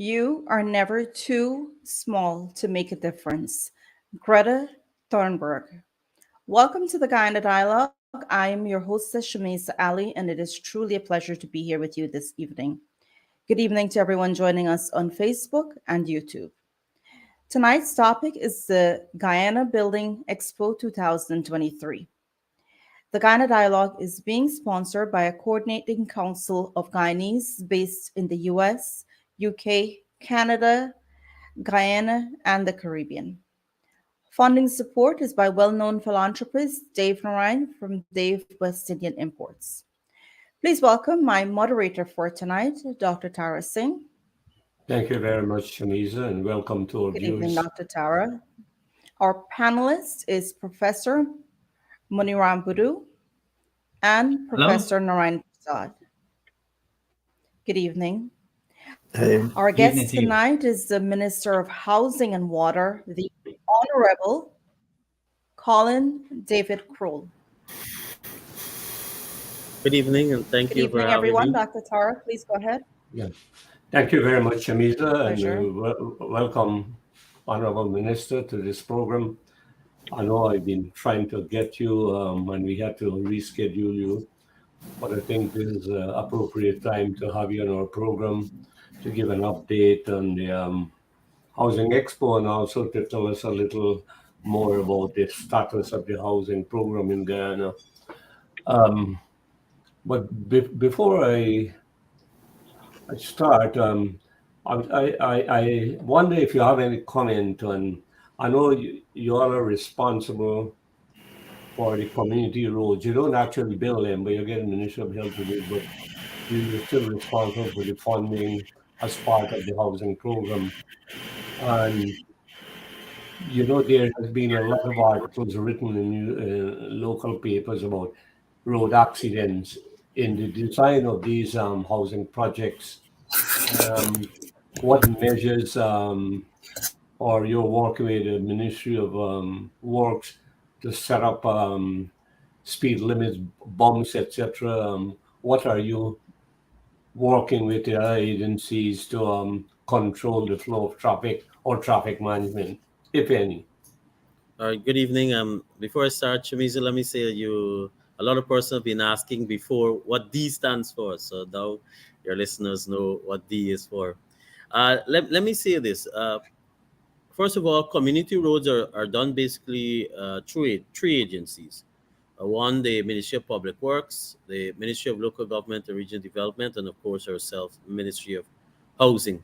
You are never too small to make a difference. Greta Thunberg. Welcome to the Guyana Dialogue. I am your hostess, Shamisa Ali, and it is truly a pleasure to be here with you this evening. Good evening to everyone joining us on Facebook and YouTube. Tonight's topic is the Guyana Building Expo 2023. The Guyana Dialogue is being sponsored by a coordinating council of Guyanese based in the US, UK, Canada, Guyana, and the Caribbean. Funding support is by well known philanthropist Dave Narine from Dave West Indian Imports. Please welcome my moderator for tonight, Dr. Tara Singh. Thank you very much, Shamisa, and welcome to our Good evening, viewers. Dr. Tara. Our panelist is Professor Muniram Budu and Hello. Professor Narayan Prasad. Good evening. Hey. Our Good evening guest to you. tonight is the Minister of Housing and Water, the Honorable Collin David Croal. Good evening, and thank Good you for evening, having everyone. me. Dr. Tara, please go ahead. Yeah. Thank you very much, Shamisa, and Pleasure. welcome, Honorable Minister, to this program. I know I've been trying to get you, and we had to reschedule you, but I think this is an appropriate time to have you on our program to give an update on the Housing Expo and also to tell us a little more about the status of the housing program in Guyana. But before I start, I wonder if you have any comment on. I know you all are responsible for the community roads. You don't actually build them, but you get Ministry of Health to do it. But you're still responsible for the funding as part of the housing program. And there has been a lot of articles written in local papers about road accidents in the design of these housing projects. What measures are you working with the Ministry of Works to set up speed limits, bumps, etc.? What are you working with the other agencies to control the flow of traffic or traffic management, if any? All right, good evening. Before I start, Shamiza, let me say that a lot of persons have been asking before what D stands for. So now your listeners know what D is for. Let me say this. First of all, community roads are done basically through three agencies. One, the Ministry of Public Works, the Ministry of Local Government and Regional Development, and of course ourselves, Ministry of Housing.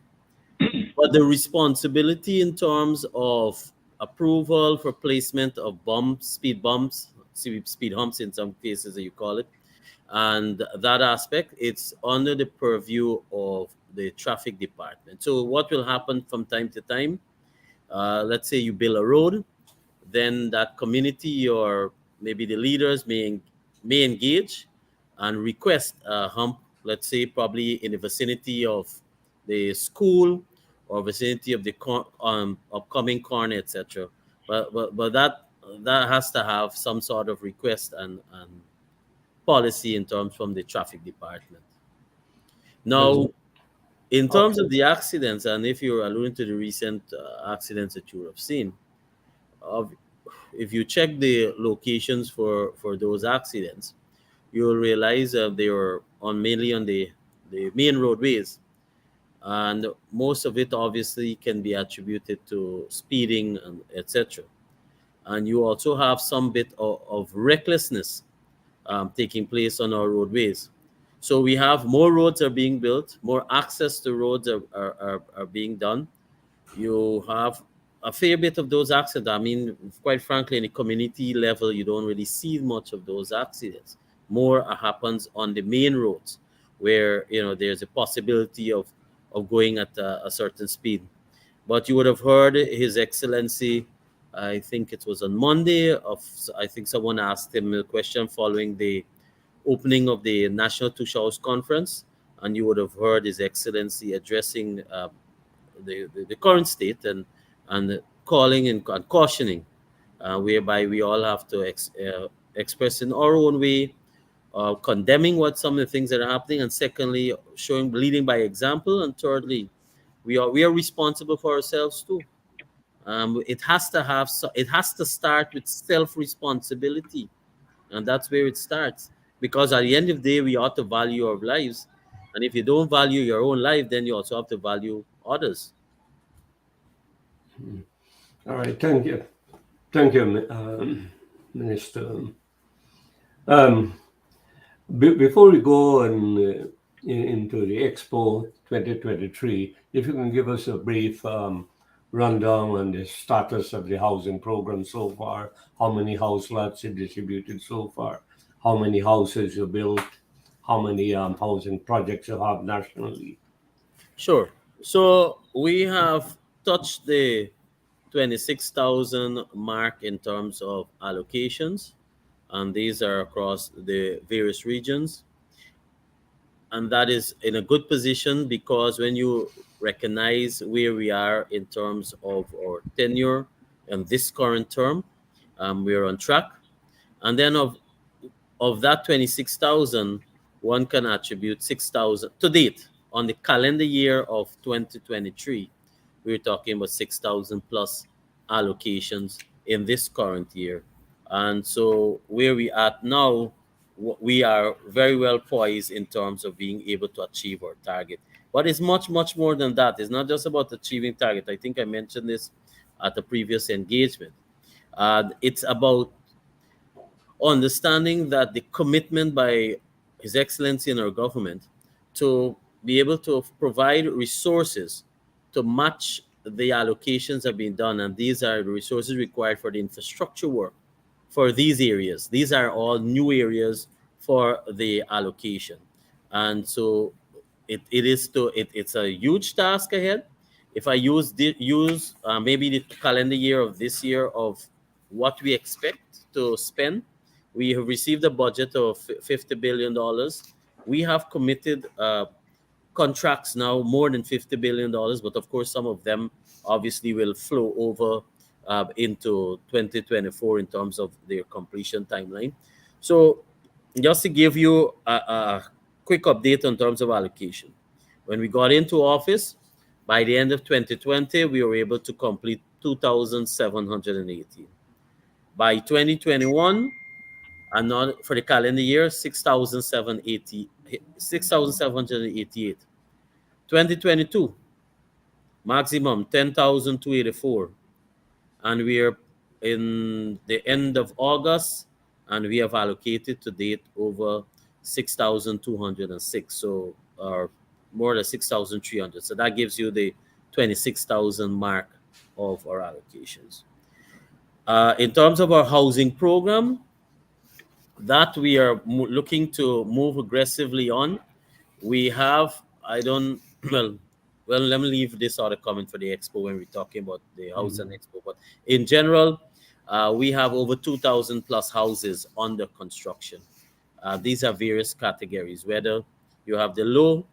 But the responsibility in terms of approval for placement of speed humps in some cases that you call it, and that aspect, it's under the purview of the traffic department. So what will happen from time to time? Let's say you build a road, then that community or maybe the leaders may engage and request a hump, let's say probably in the vicinity of the school or vicinity of the upcoming corner, etc. But that has to have some sort of request and policy in terms from the traffic department. Now, in terms Okay. of the accidents, and if you're alluding to the recent accidents that you have seen, of if you check the locations for those accidents, you'll realize they were mainly on the main roadways, and most of it obviously can be attributed to speeding and etc. And you also have some bit of recklessness taking place on our roadways. So we have more roads are being built, more access to roads are being done. You have a fair bit of those accidents. I mean, quite frankly, in the community level, you don't really see much of those accidents. More happens on the main roads, where there's a possibility of going at a certain speed. But you would have heard His Excellency. I think it was on Monday. I think someone asked him a question following the opening of the National Two Showers Conference, and you would have heard His Excellency addressing the current state and calling and cautioning, whereby we all have to express in our own way, condemning what some of the things that are happening, and secondly, leading by example, and thirdly, We are responsible for ourselves too. It has to start with self responsibility, and that's where it starts. Because at the end of the day, we ought to value our lives, and if you don't value your own life, then you also have to value others. All right, thank you, Minister. Um, Before we go into the Expo 2023, if you can give us a brief rundown on the status of the housing program so far, how many house lots you distributed so far, how many houses you built, how many housing projects you have nationally. Sure. So we have touched the 26,000 mark in terms of allocations, and these are across the various regions. And that is in a good position because when you recognize where we are in terms of our tenure and this current term, we're on track. And then of that 26,000, one can attribute 6,000 to date on the calendar year of 2023. We're talking about 6,000 plus allocations in this current year. And so where we at now, we are very well poised in terms of being able to achieve our target. But it's much, much more than that. It's not just about achieving target. I think I mentioned this at a previous engagement. It's about understanding that the commitment by His Excellency and our government to be able to provide resources to match the allocations have been done, and these are the resources required for the infrastructure work for these areas. These are all new areas for the allocation, and so it's a huge task ahead. If I use maybe the calendar year of this year of what we expect to spend, we have received a budget of $50 billion. We have committed contracts now more than $50 billion, but of course some of them obviously will flow over into 2024 in terms of their completion timeline. So just to give you a quick update in terms of allocation, when we got into office, by the end of 2020, we were able to complete 2,718. By 2021, another for the calendar year, 6,788. 2022, maximum 10,284. And we are in the end of August, and we have allocated to date over 6,206. So, or more than 6,300. So that gives you the 26,000 mark of our allocations. In terms of our housing program, that we are looking to move aggressively on. We have, I don't, well, let me leave this other comment for the expo when we're talking about the house and expo. But in general, we have over 2,000 plus houses under construction. These are various categories, whether you have the low,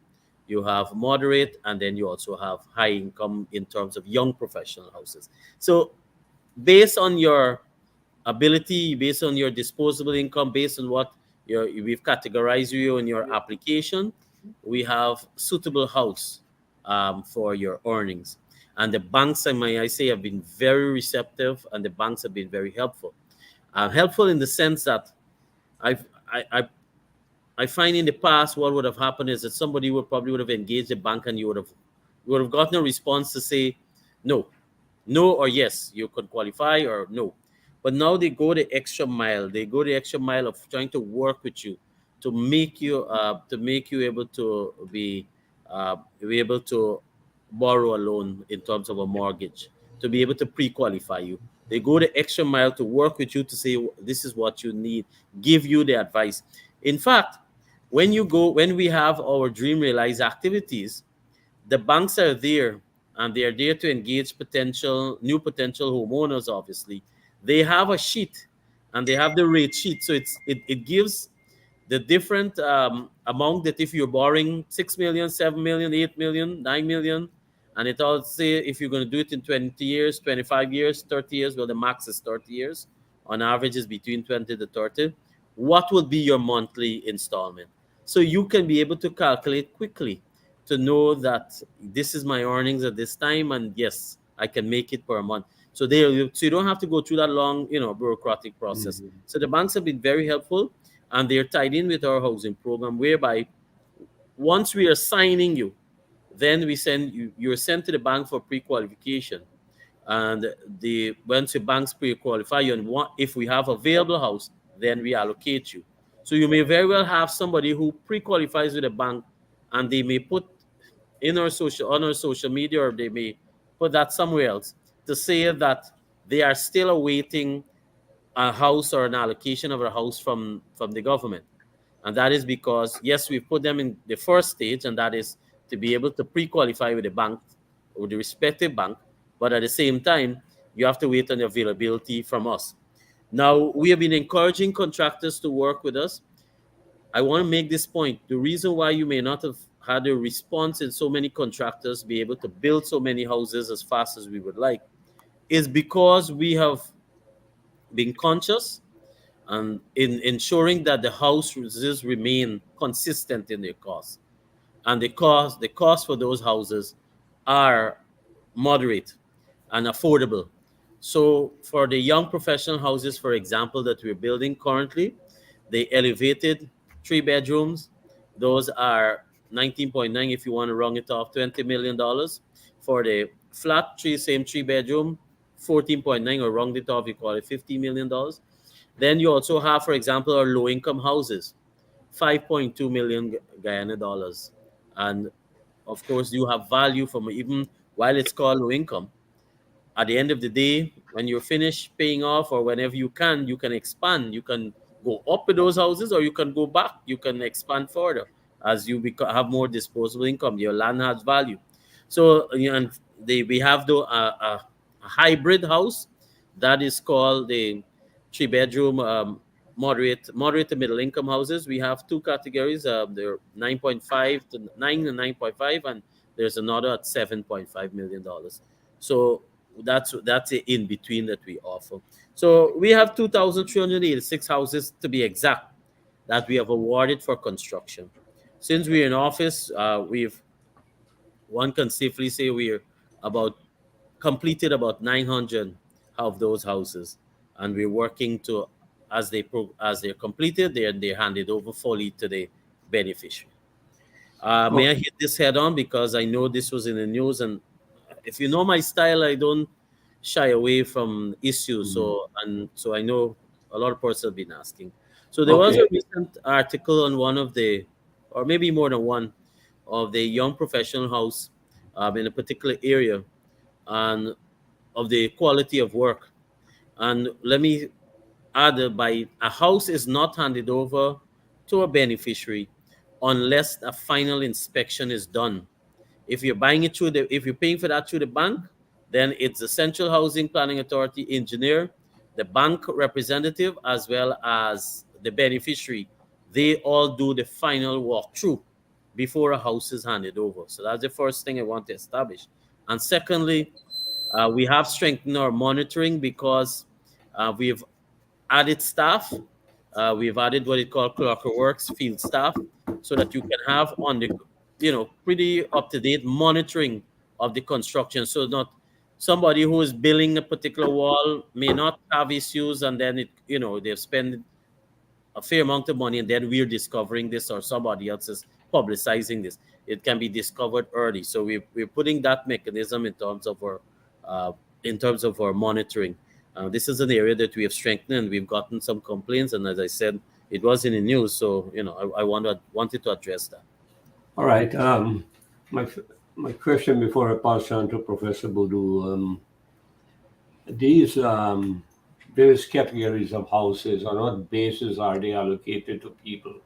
you have moderate, and then you also have high income in terms of young professional houses. So based on your ability, based on your disposable income, based on what we've categorized you in your application, we have suitable house for your earnings. And the banks, I say, have been very receptive, and the banks have been very helpful. Helpful in the sense that I've, I find in the past what would have happened is that somebody would have engaged a bank, and you would have gotten a response to say no, no or yes, you could qualify, or no. But now they go the extra mile. They go the extra mile of trying to work with you to make you be able to borrow a loan in terms of a mortgage, to be able to pre-qualify you. They go the extra mile to work with you to say this is what you need, give you the advice. In fact, when we have our Dream Realize activities, the banks are there, and they are there to engage new potential homeowners. Obviously, they have a sheet, and they have the rate sheet, so it gives the different amount, that if you're borrowing 6 million, 7 million, 8 million, 9 million, and it all say if you're going to do it in 20 years, 25 years, 30 years, well, the max is 30 years, on average is between 20 to 30, what will be your monthly installment? So you can be able to calculate quickly to know that this is my earnings at this time, and yes, I can make it per month. So you don't have to go through that long, bureaucratic process. Mhm. So the banks have been very helpful, and they're tied in with our housing program, whereby once we are signing you, then we send you. You're sent to the bank for pre-qualification, and the once the banks pre-qualify you, and if we have available house, then we allocate you. So you may very well have somebody who pre-qualifies with a bank, and they may put in our social on our social media, or they may put that somewhere else to say that they are still awaiting a house or an allocation of a house from the government. And that is because, yes, we put them in the first stage, and that is to be able to pre-qualify with the bank or the respective bank. But at the same time, you have to wait on the availability from us. Now, we have been encouraging contractors to work with us. I want to make this point. The reason why you may not have had a response in so many contractors be able to build so many houses as fast as we would like is because we have been conscious and in ensuring that the houses remain consistent in their cost, and the cost for those houses are moderate and affordable. So for the young professional houses, for example, that we're building currently, the elevated 3 bedrooms, those are 19.9, if you want to round it off, $20 million. For the flat three, same 3 bedroom, 14.9, or round it off, you call it $50 million. Then you also have, for example, our low income houses, 5.2 million Guyana dollars. And of course, you have value from, even while it's called low income, at the end of the day, when you're finished paying off, or whenever you can expand. You can go up with those houses, or you can go back. You can expand further as you have more disposable income. Your land has value. So, and we have a hybrid house that is called the 3 bedroom, moderate to middle income houses. We have two categories. They're 9.5 to 9 and 9.5, and there's another at $7.5 million. So that's the in between that we offer. So we have 2,386 houses, to be exact, that we have awarded for construction. Since we're in office, we've one can safely say we're about completed about 900 of those houses, and we're working to, as they're completed, they're handed over fully to the beneficiary. May I Okay. hit this head on, because I know this was in the news, and if you know my style, I don't shy away from issues. Mhm. So I know a lot of persons have been asking. So there was a Okay. recent article on one of the, or maybe more than one, of the young professional house in a particular area, and of the quality of work. And let me add that by a house is not handed over to a beneficiary unless a final inspection is done. If you're buying it through the, if you're paying for that through the bank, then it's the Central Housing Planning Authority engineer, the bank representative, as well as the beneficiary. They all do the final walkthrough before a house is handed over. So that's the first thing I want to establish. And secondly, we have strengthened our monitoring, because we've added staff. We've added what it called Clockerworks field staff, so that you can have on the, pretty up to date monitoring of the construction. So not somebody who is building a particular wall may not have issues, and then they've spent a fair amount of money, and then we're discovering this, or somebody else is publicizing this. It can be discovered early. So we're putting that mechanism uh, in terms of our monitoring. This is an area that we have strengthened, and we've gotten some complaints, and as I said, it was in the news. So I wanted to address that. All right. My my question before I pass on to Professor Boudou. These various categories of houses, on what basis are they allocated to people?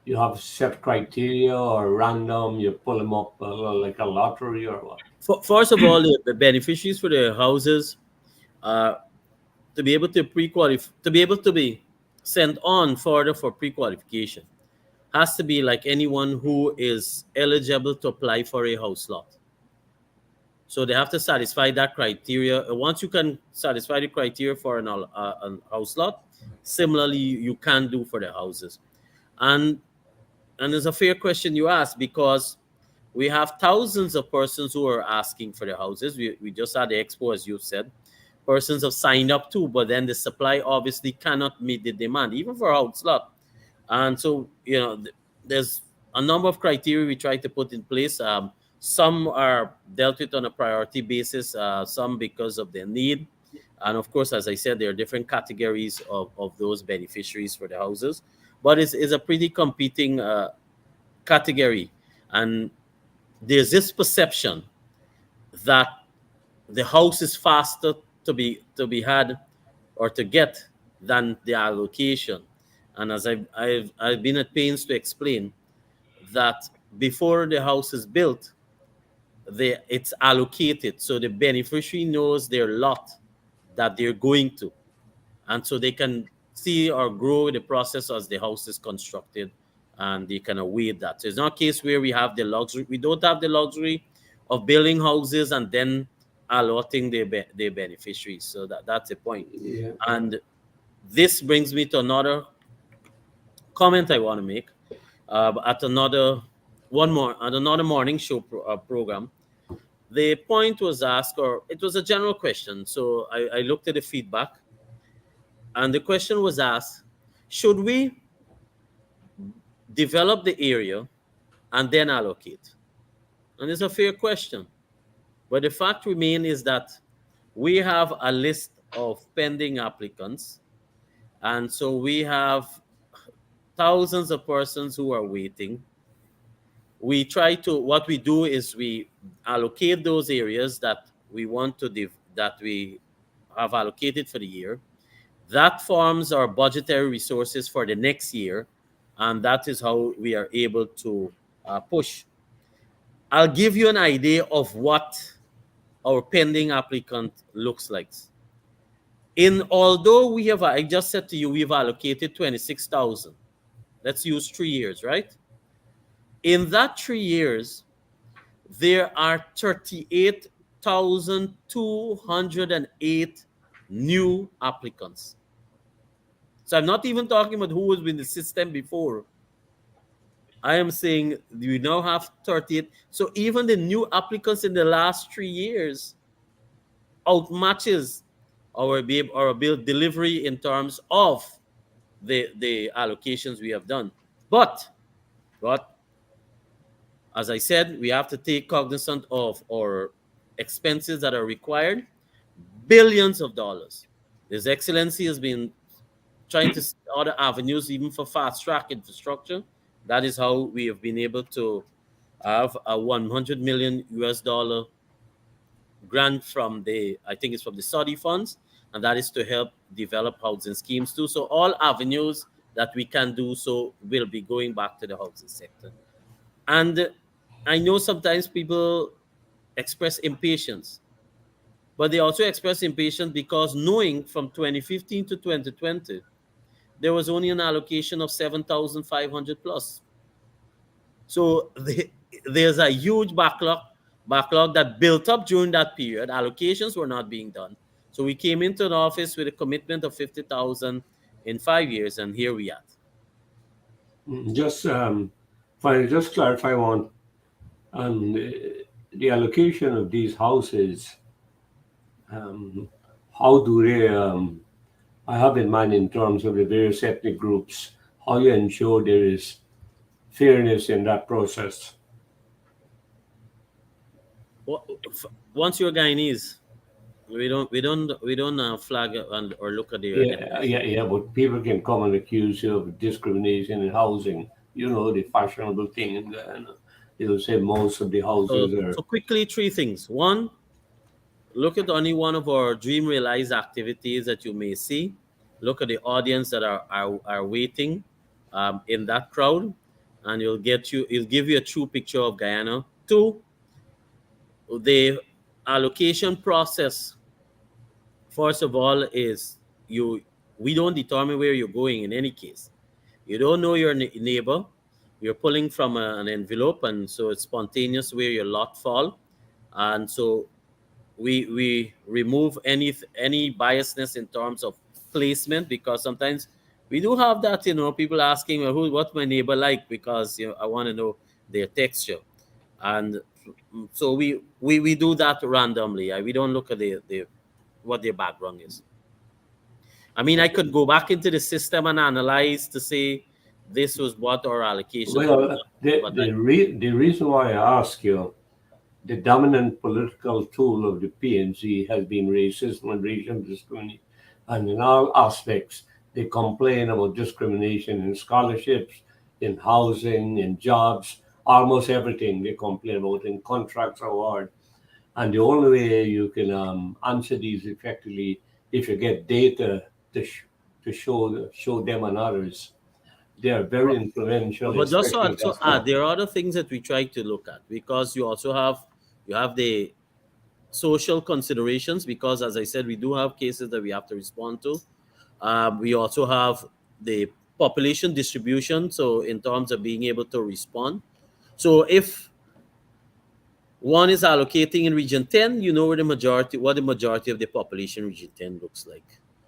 You have set criteria, or random? You pull them up like a lottery, or what? First of all, the beneficiaries for the houses, uh, to be able to pre-qualify, to be able to be sent on further for pre-qualification, has to be like anyone who is eligible to apply for a house lot. So they have to satisfy that criteria. Once you can satisfy the criteria for an house lot, similarly you can do for the houses. And and it's a fair question you ask, because we have thousands of persons who are asking for the houses. We just had the expo, as you said. Persons have signed up too, but then the supply obviously cannot meet the demand, even for house lot. And so, there's a number of criteria we try to put in place. Some are dealt with on a priority basis, some because of their need. And of course, as I said, there are different categories of those beneficiaries for the houses. But it's a pretty competing category. And there's this perception that the house is faster to be had or to get than the allocation. And as I've been at pains to explain, that before the house is built, it's allocated, so the beneficiary knows their lot that they're going to, and so they can see or grow the process as the house is constructed, and they can await that. So it's not a case where we don't have the luxury of building houses and then allotting their beneficiaries. So that's the point. Yeah. And this brings me to another comment I want to make. At another morning show program, the point was asked, or it was a general question. So I looked at the feedback, and the question was asked: should we develop the area and then allocate? And it's a fair question, but the fact remains is that we have a list of pending applicants, and so we have thousands of persons who are waiting. What we do is we allocate those areas that we have allocated for the year. That forms our budgetary resources for the next year, and that is how we are able to push. I'll give you an idea of what our pending applicant looks like. Although I just said to you, we've allocated 26,000. Let's use 3 years, right? In that 3 years, there are 38,208 new applicants. So I'm not even talking about who was in the system before. I am saying we now have 38. So even the new applicants in the last 3 years outmatches our bill delivery in terms of the allocations we have done. But as I said, we have to take cognizance of our expenses that are required, billions of dollars. His Excellency has been trying to see other avenues, even for fast track infrastructure. That is how we have been able to have a 100 million US dollar grant I think it's from the Saudi funds, and that is to help develop housing schemes too. So all avenues that we can do so will be going back to the housing sector. And I know sometimes people express impatience, but they also express impatience because knowing from 2015 to 2020, there was only an allocation of 7,500 plus. So there's a huge backlog that built up during that period. Allocations were not being done. So we came into the office with a commitment of 50,000 in 5 years, and here we are. Just finally, just clarify one. The allocation of these houses, how do they, I have in mind in terms of the various ethnic groups, how you ensure there is fairness in that process? Once you're Guyanese, we don't flag or look at the But people can come and accuse you of discrimination in housing. You know, the fashionable thing in Guyana. They'll say most of the houses are. So quickly, 3 things. One, look at any one of our Dream Realize activities that you may see. Look at the audience that are waiting in that crowd, and it'll give you a true picture of Guyana. 2, the allocation process, first of all, is we don't determine where you're going in any case. You don't know your neighbor. You're pulling from an envelope, and so it's spontaneous where your lot fall. And so we remove any biasness in terms of placement, because sometimes We do have that, people asking, well, what's my neighbor like, because I want to know their texture. And so we do that randomly. We don't look at the what their background is. I mean, I could go back into the system and analyze to say this was what our allocations were, Well, but the reason why I ask you, the dominant political tool of the PNC has been racism and racial discrimination. And in all aspects, they complain about discrimination in scholarships, in housing, in jobs, almost everything they complain about in contracts award. And the only way you can answer these effectively if you get data to show them and others. They are very influential, but just to especially also that's add, there are other things that we try to look at, because you have the social considerations, because as I said, we do have cases that we have to respond to. We also have the population distribution, so in terms of being able to respond. So if one is allocating in region 10, you know what the majority of the population in region 10 looks like.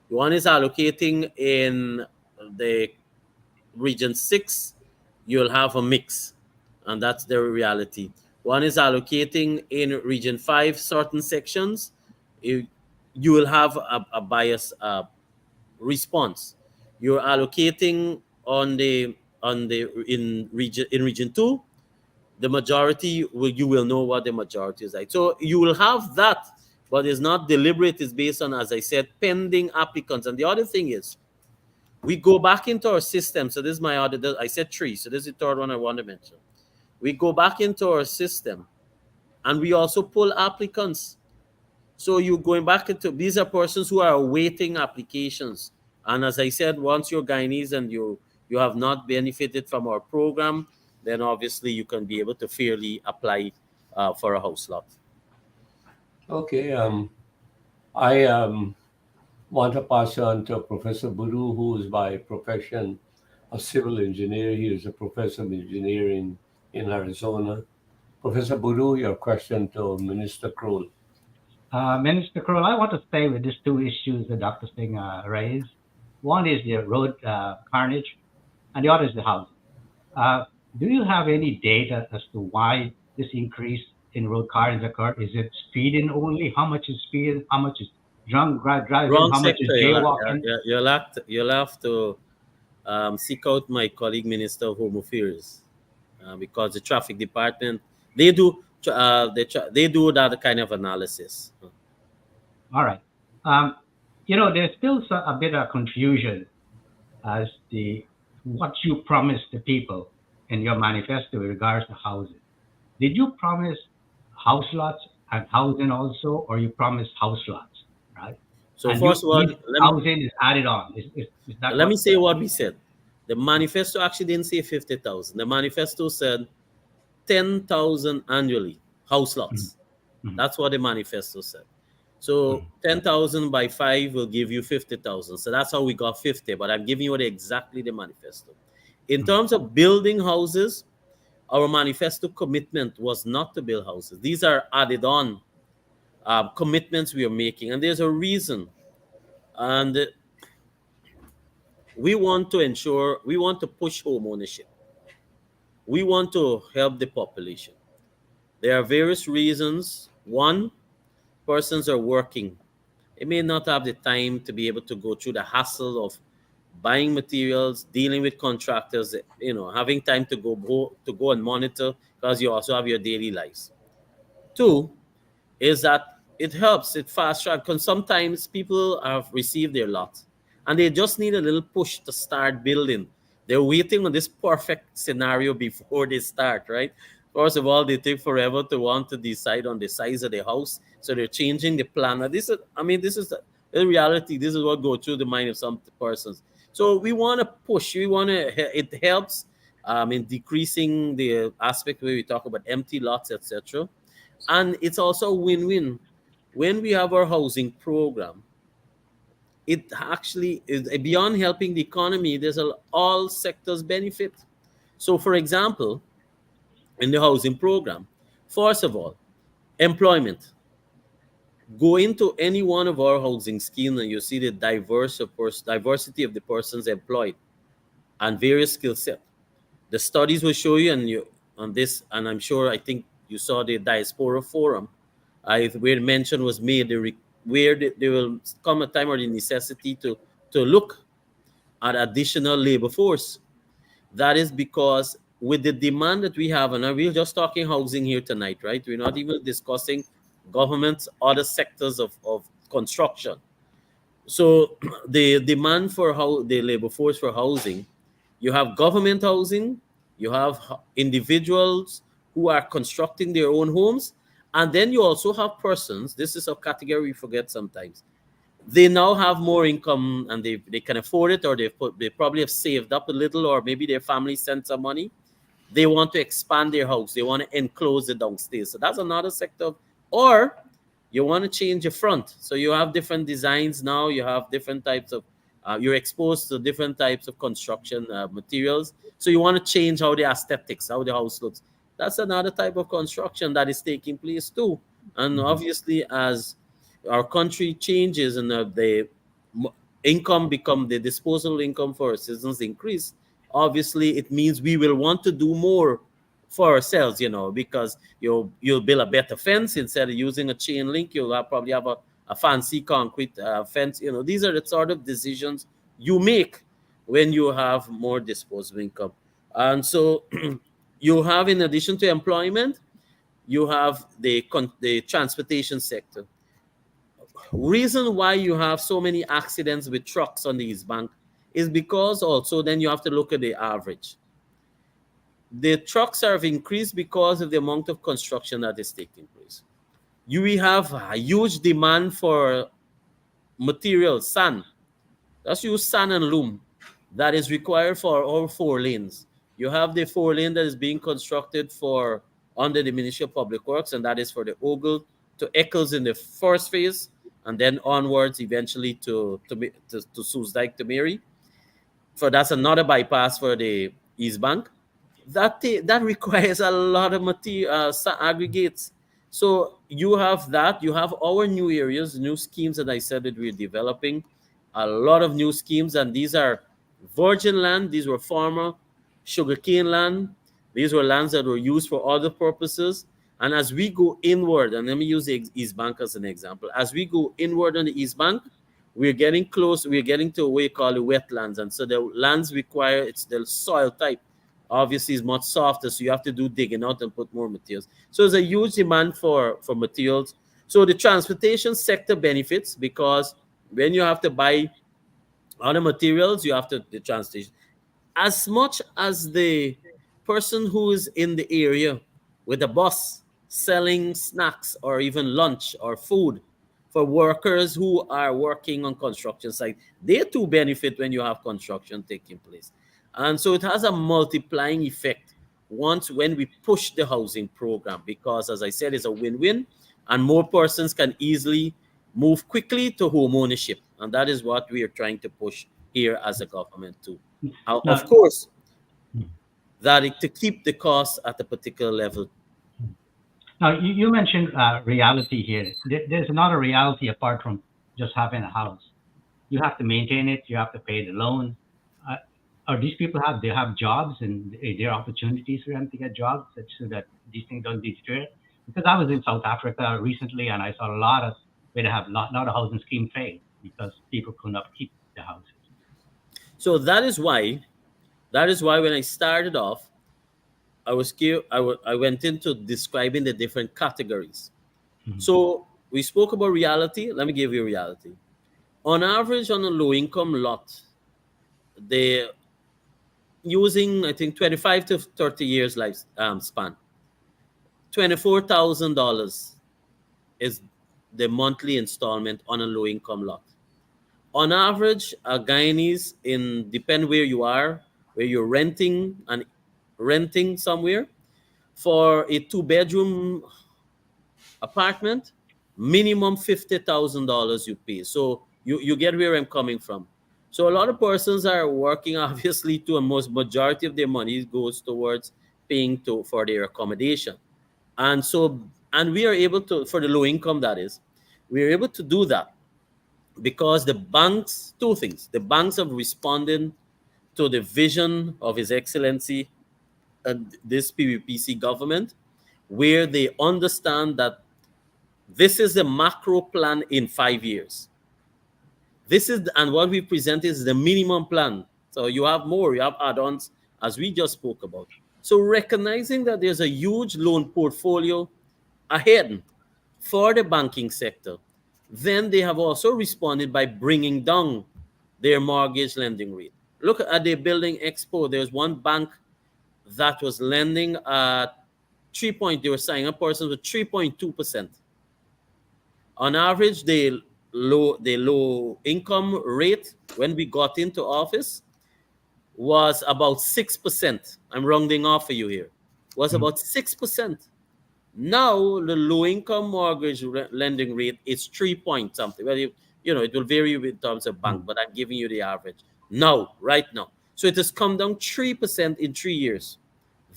One is allocating in the region 6, you'll have a mix, and that's the reality. One is allocating in region 5 certain sections, you, you will have a bias response. You're allocating in region 2, the majority you will know what the majority is like. So you will have that, but it's not deliberate. It's based on, as I said, pending applicants. And the other thing is, we go back into our system. So this is my other, I said 3, so this is the third one I want to mention. We go back into our system and we also pull applicants. So you're going back into, these are persons who are awaiting applications. And as I said, once you're Guyanese and you have not benefited from our program, then obviously you can be able to fairly apply for a house lot. okay. I want to pass on to Professor Buru, who is by profession a civil engineer. He is a professor of engineering in Arizona. Professor Buru, your question to Minister Kroll. Minister Croal, I want to stay with these two issues that Dr. Singh raised. One is the road carnage, and the other is the housing. Do you have any data as to why this increase in road carnage occurred? Is it speeding only? How much is speeding? How much is drunk driving? Wrong How much is sector. jaywalking? You'll have to seek out my colleague Minister of Home Affairs, because the traffic department, they do they do that kind of analysis. All right. There's still a bit of confusion as to what you promised the people in your manifesto with regards to housing. Did you promise house lots and housing also, or you promised house lots, right? So And first of all, housing is added on. Is that let me say what we said. The manifesto actually didn't say 50,000. The manifesto said 10,000 annually, house lots. Mhm. That's what the manifesto said. So 10,000 by 5 will give you 50,000. So that's how we got 50. But I'm giving you exactly the manifesto. In terms of building houses, our manifesto commitment was not to build houses. These are added on commitments we are making. And there's a reason. And we want to push home ownership. We want to help the population. There are various reasons. One, persons are working. They may not have the time to be able to go through the hassle of buying materials, dealing with contractors, having time to go and monitor, because you also have your daily lives. Two is that it helps, it fast track, because sometimes people have received their lot and they just need a little push to start building. They're waiting on this perfect scenario before they start, right? First of all, they take forever to want to decide on the size of the house, so they're changing the plan. Now, this is the reality. This is what goes through the mind of some persons. So we want to push. It helps in decreasing the aspect where we talk about empty lots, etc. And it's also a win-win. When we have our housing program, it actually is beyond helping the economy. All sectors benefit. So, for example, in the housing program, first of all, employment. Go into any one of our housing schemes and you see the diversity of the persons employed and various skill set. The studies will show you, and you on this, and I'm sure I think you saw the diaspora forum, where mention was made, there will come a time or the necessity to look at additional labor force. That is because with the demand that we have, and we're just talking housing here tonight, right? We're not even discussing governments, other sectors of construction. So the demand for how the labor force for housing, you have government housing, you have individuals who are constructing their own homes, and then you also have persons. This is a category we forget sometimes. They now have more income and they can afford it, or they probably have saved up a little, or maybe their family sent some money. They want to expand their house. They want to enclose the downstairs. So that's another sector. Or you want to change your front. So you have different designs now. You have different types of, you're exposed to different types of construction materials. So you want to change how the aesthetics, how the house looks. That's another type of construction that is taking place too. And obviously, as our country changes and the income become the disposable income for our citizens increase, obviously it means we will want to do more for ourselves, because you'll build a better fence instead of using a chain link. You'll probably have a fancy concrete fence. These are the sort of decisions you make when you have more disposable income. And so you have, in addition to employment, you have the transportation sector. Reason why you have so many accidents with trucks on the East Bank is because also then you have to look at the average. The trucks have increased because of the amount of construction that is taking place. We have a huge demand for material, sand. Let's use sand and loam that is required for all 4 lanes. You have the 4 lane that is being constructed for under the Ministry of Public Works, and that is for the Ogle to Eccles in the first phase, and then onwards eventually to Soesdijk to Mary. So that's another bypass for the East Bank. That requires a lot of material aggregates. So you have that. You have our new areas, new schemes that I said that we're developing. A lot of new schemes, and these are virgin land. These were former sugarcane land. These were lands that were used for other purposes. And as we go inward, and let me use the East Bank as an example. As we go inward on the East Bank, we're getting close. We're getting to what we call the wetlands. And so the lands require, it's the soil type obviously is much softer, so you have to do digging out and put more materials. So there's a huge demand for materials. So the transportation sector benefits because when you have to buy other materials, you have to the transportation. As much as the person who is in the area with a bus selling snacks or even lunch or food for workers who are working on construction site, they too benefit when you have construction taking place. And so it has a multiplying effect when we push the housing program, because as I said, it's a win-win and more persons can easily move quickly to home ownership. And that is what we are trying to push here as a government too. Of course, that to keep the cost at a particular level. Now, you mentioned reality here. There's another reality apart from just having a house. You have to maintain it. You have to pay the loan. Or these people they have jobs, and there are opportunities for them to get jobs so that these things don't deteriorate. Because I was in South Africa recently, and I saw a lot of where they have a lot of housing scheme failed because people could not keep the houses. So that is why when I started off, I went into describing the different categories. Mm-hmm. So we spoke about reality. Let me give you reality. On average, on a low-income lot, they're using, I think, 25 to 30 years life span. $24,000 is the monthly installment on a low-income lot. On average, a Guyanese, depend where you are, where you're renting somewhere, for a 2-bedroom apartment, minimum $50,000 you pay. So you get where I'm coming from. So a lot of persons are working, obviously, to a majority of their money goes towards paying for their accommodation. And we are able to, for the low income that is, We are able to do that because the banks, two things, the banks have responded to the vision of His Excellency and this PVPC government, where they understand that this is the macro plan in 5 years. This is, and what we present is the minimum plan. So you have more, you have add-ons, as we just spoke about. So recognizing that there's a huge loan portfolio ahead for the banking sector, then they have also responded by bringing down their mortgage lending rate. Look at the building Expo. There's one bank that was lending at 3 they were signing up persons with 3.2%. On average, the low income rate when we got into office was about 6%. I'm rounding off for you here. Was about 6%. Now the low income mortgage lending rate is 3 point something. Well, it will vary in terms of bank, but I'm giving you the average now, right now. So it has come down 3% in 3 years.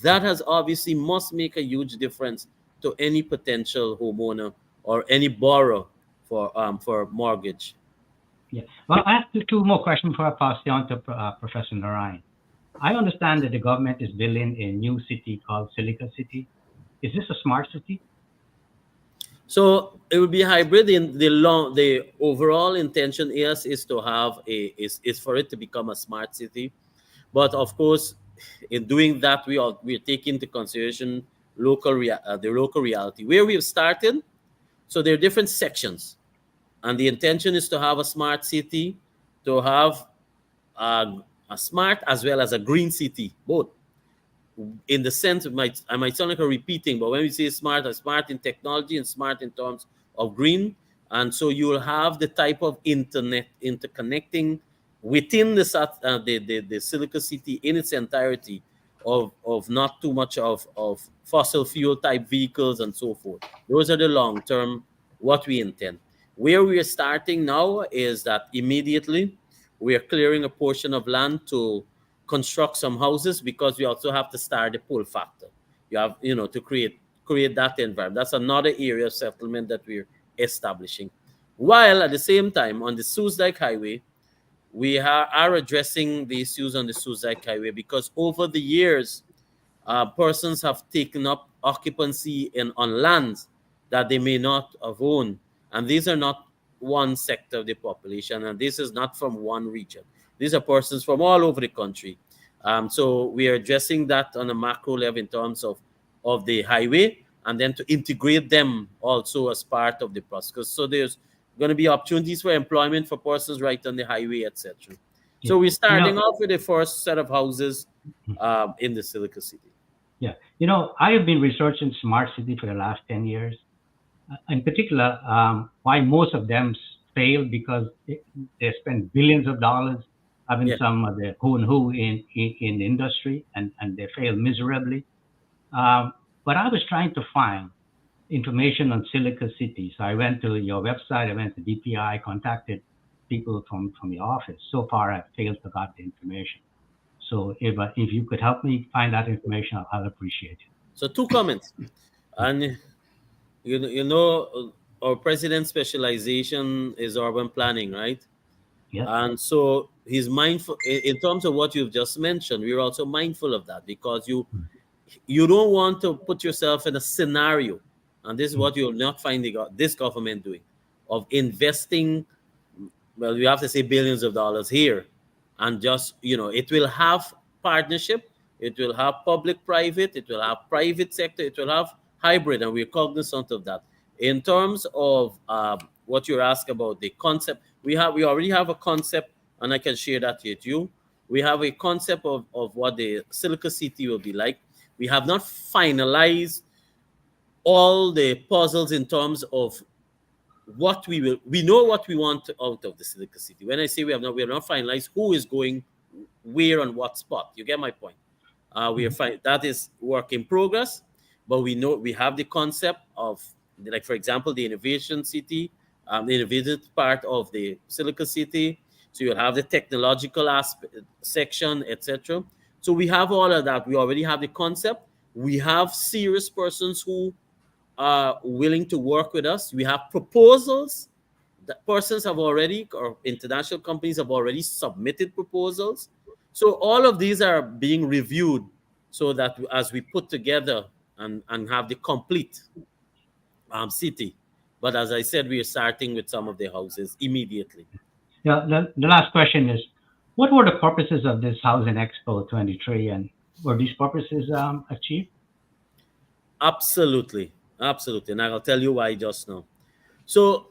That has obviously must make a huge difference to any potential homeowner or any borrower for mortgage. Yeah. Well, I have two more questions before I pass it on to Professor Narayan. I understand that the government is building a new city called Silica City. Is this a smart city? So it will be hybrid. In the overall intention is to have is for it to become a smart city, but of course, in doing that, we take into consideration the local reality where we have started. So there are different sections, and the intention is to have a smart city, to have a smart as well as a green city, both. In the sense, I might sound like a repeating, but when we say smart, smart in technology and smart in terms of green. And so you will have the type of internet interconnecting within the Silica City in its entirety of not too much of fossil fuel type vehicles and so forth. Those are the long term what we intend. Where we are starting now is that immediately we are clearing a portion of land to construct some houses, because we also have to start the pull factor. You have, to create that environment. That's another area of settlement that we're establishing. While at the same time, on the Suzdijk Highway, we are addressing the issues on the Suzdijk Highway, because over the years, persons have taken up occupancy on lands that they may not have owned. And these are not one sector of the population, and this is not from one region. These are persons from all over the country. So we are addressing that on a macro level in terms of the highway, and then to integrate them also as part of the process. So there's going to be opportunities for employment for persons right on the highway, etc. Yeah. So we're starting off with the first set of houses in the Silica City. Yeah. I have been researching smart city for the last 10 years. In particular, why most of them fail, because they spend billions of dollars having some of the who and who in the industry, and they fail miserably. But I was trying to find information on Silica City. So I went to your website, I went to DPI, contacted people from your office. So far, I've failed to get the information. So if you could help me find that information, I'll appreciate it. So 2 comments. And our president's specialization is urban planning, right? Yes. And so he's mindful in terms of what you've just mentioned. We're also mindful of that, because you don't want to put yourself in a scenario, and this is what you'll not find this government doing, of investing, well, you have to say billions of dollars here, and just, it will have partnership, it will have public-private, it will have private sector, it will have hybrid, and we're cognizant of that. In terms of what you're asking about, the concept, we already have a concept, and I can share that with you. We have a concept of what the Silica City will be like. We have not finalized all the puzzles in terms of what we know what we want out of the Silica City. When I say we have not finalized who is going where on what spot. You get my point. We are fine. That is work in progress, but we know we have the concept of, like, for example, the innovation city, the innovative part of the Silica City. So you'll have the technological aspect section, etc. So we have all of that. We already have the concept. We have serious persons who are willing to work with us. We have proposals that persons have already, or international companies have already submitted proposals. So all of these are being reviewed so that as we put together and have the complete city. But as I said, we are starting with some of the houses immediately. Yeah, the last question is, what were the purposes of this Housing Expo 23, and were these purposes achieved? Absolutely. Absolutely. And I'll tell you why just now. So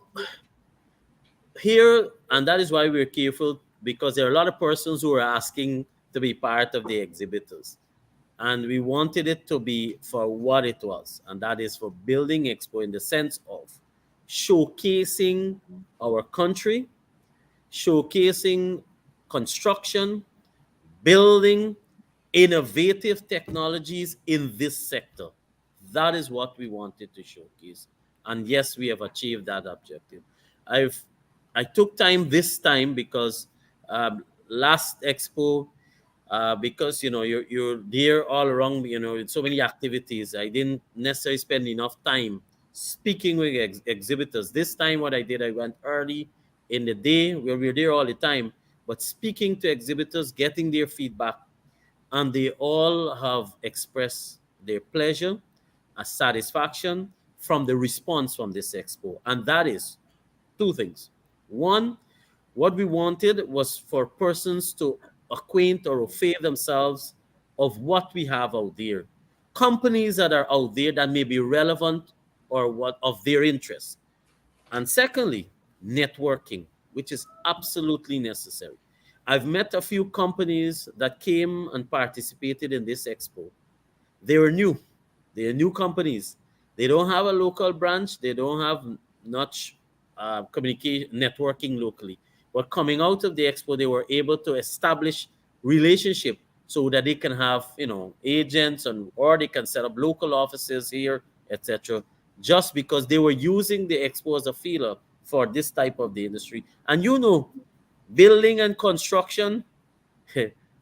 here, and that is why we're careful, because there are a lot of persons who are asking to be part of the exhibitors. And we wanted it to be for what it was, and that is for building expo in the sense of showcasing our country, showcasing construction, building innovative technologies in this sector. That is what we wanted to showcase. And yes, we have achieved that objective. I've I took time this time because last expo, because you're there all around, with so many activities. I didn't necessarily spend enough time speaking with exhibitors. This time, what I did, I went early in the day where we're there all the time, but speaking to exhibitors, getting their feedback, and they all have expressed their pleasure and satisfaction from the response from this expo. And that is two things. One, what we wanted was for persons to acquaint or affair themselves of what we have out there, companies that are out there that may be relevant or what of their interest. And secondly, networking, which is absolutely necessary. I've met a few companies that came and participated in this expo. They were new. They are new companies. They don't have a local branch. They don't have much communication networking locally. But coming out of the expo, they were able to establish relationship so that they can have agents, and or they can set up local offices here, etc. Just because they were using the expo as a feeler for this type of the industry. And building and construction,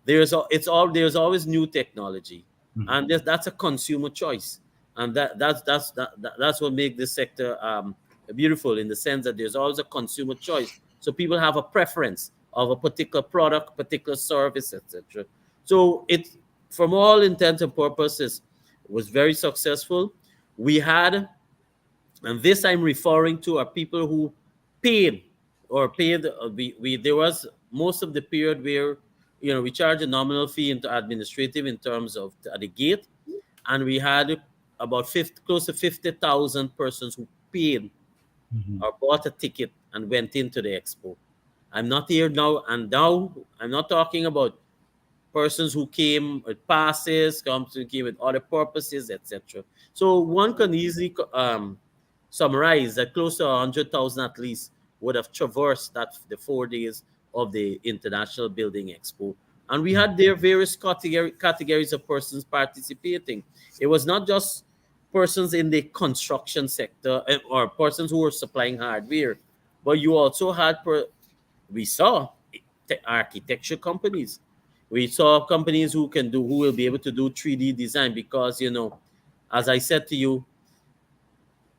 there's always new technology, Mhm. and that's a consumer choice, and that's what makes this sector beautiful, in the sense that there's always a consumer choice. So people have a preference of a particular product, particular service, etc. So it, from all intents and purposes, was very successful. We had, and this I'm referring to, are people who paid or paid. We there was most of the period where we charge a nominal fee into administrative in terms of at the gate, and we had about 50, close to 50,000 persons who paid Mhm. or bought a ticket and went into the expo. I'm not here now, and now I'm not talking about persons who came with passes, came with other purposes, etc. So one can easily summarize that close to 100,000 at least would have traversed that the 4 days of the International Building Expo. And we had there various categories of persons participating. It was not just persons in the construction sector or persons who were supplying hardware, but you also had we saw architecture companies. We saw companies who will be able to do 3D design, because as I said to you,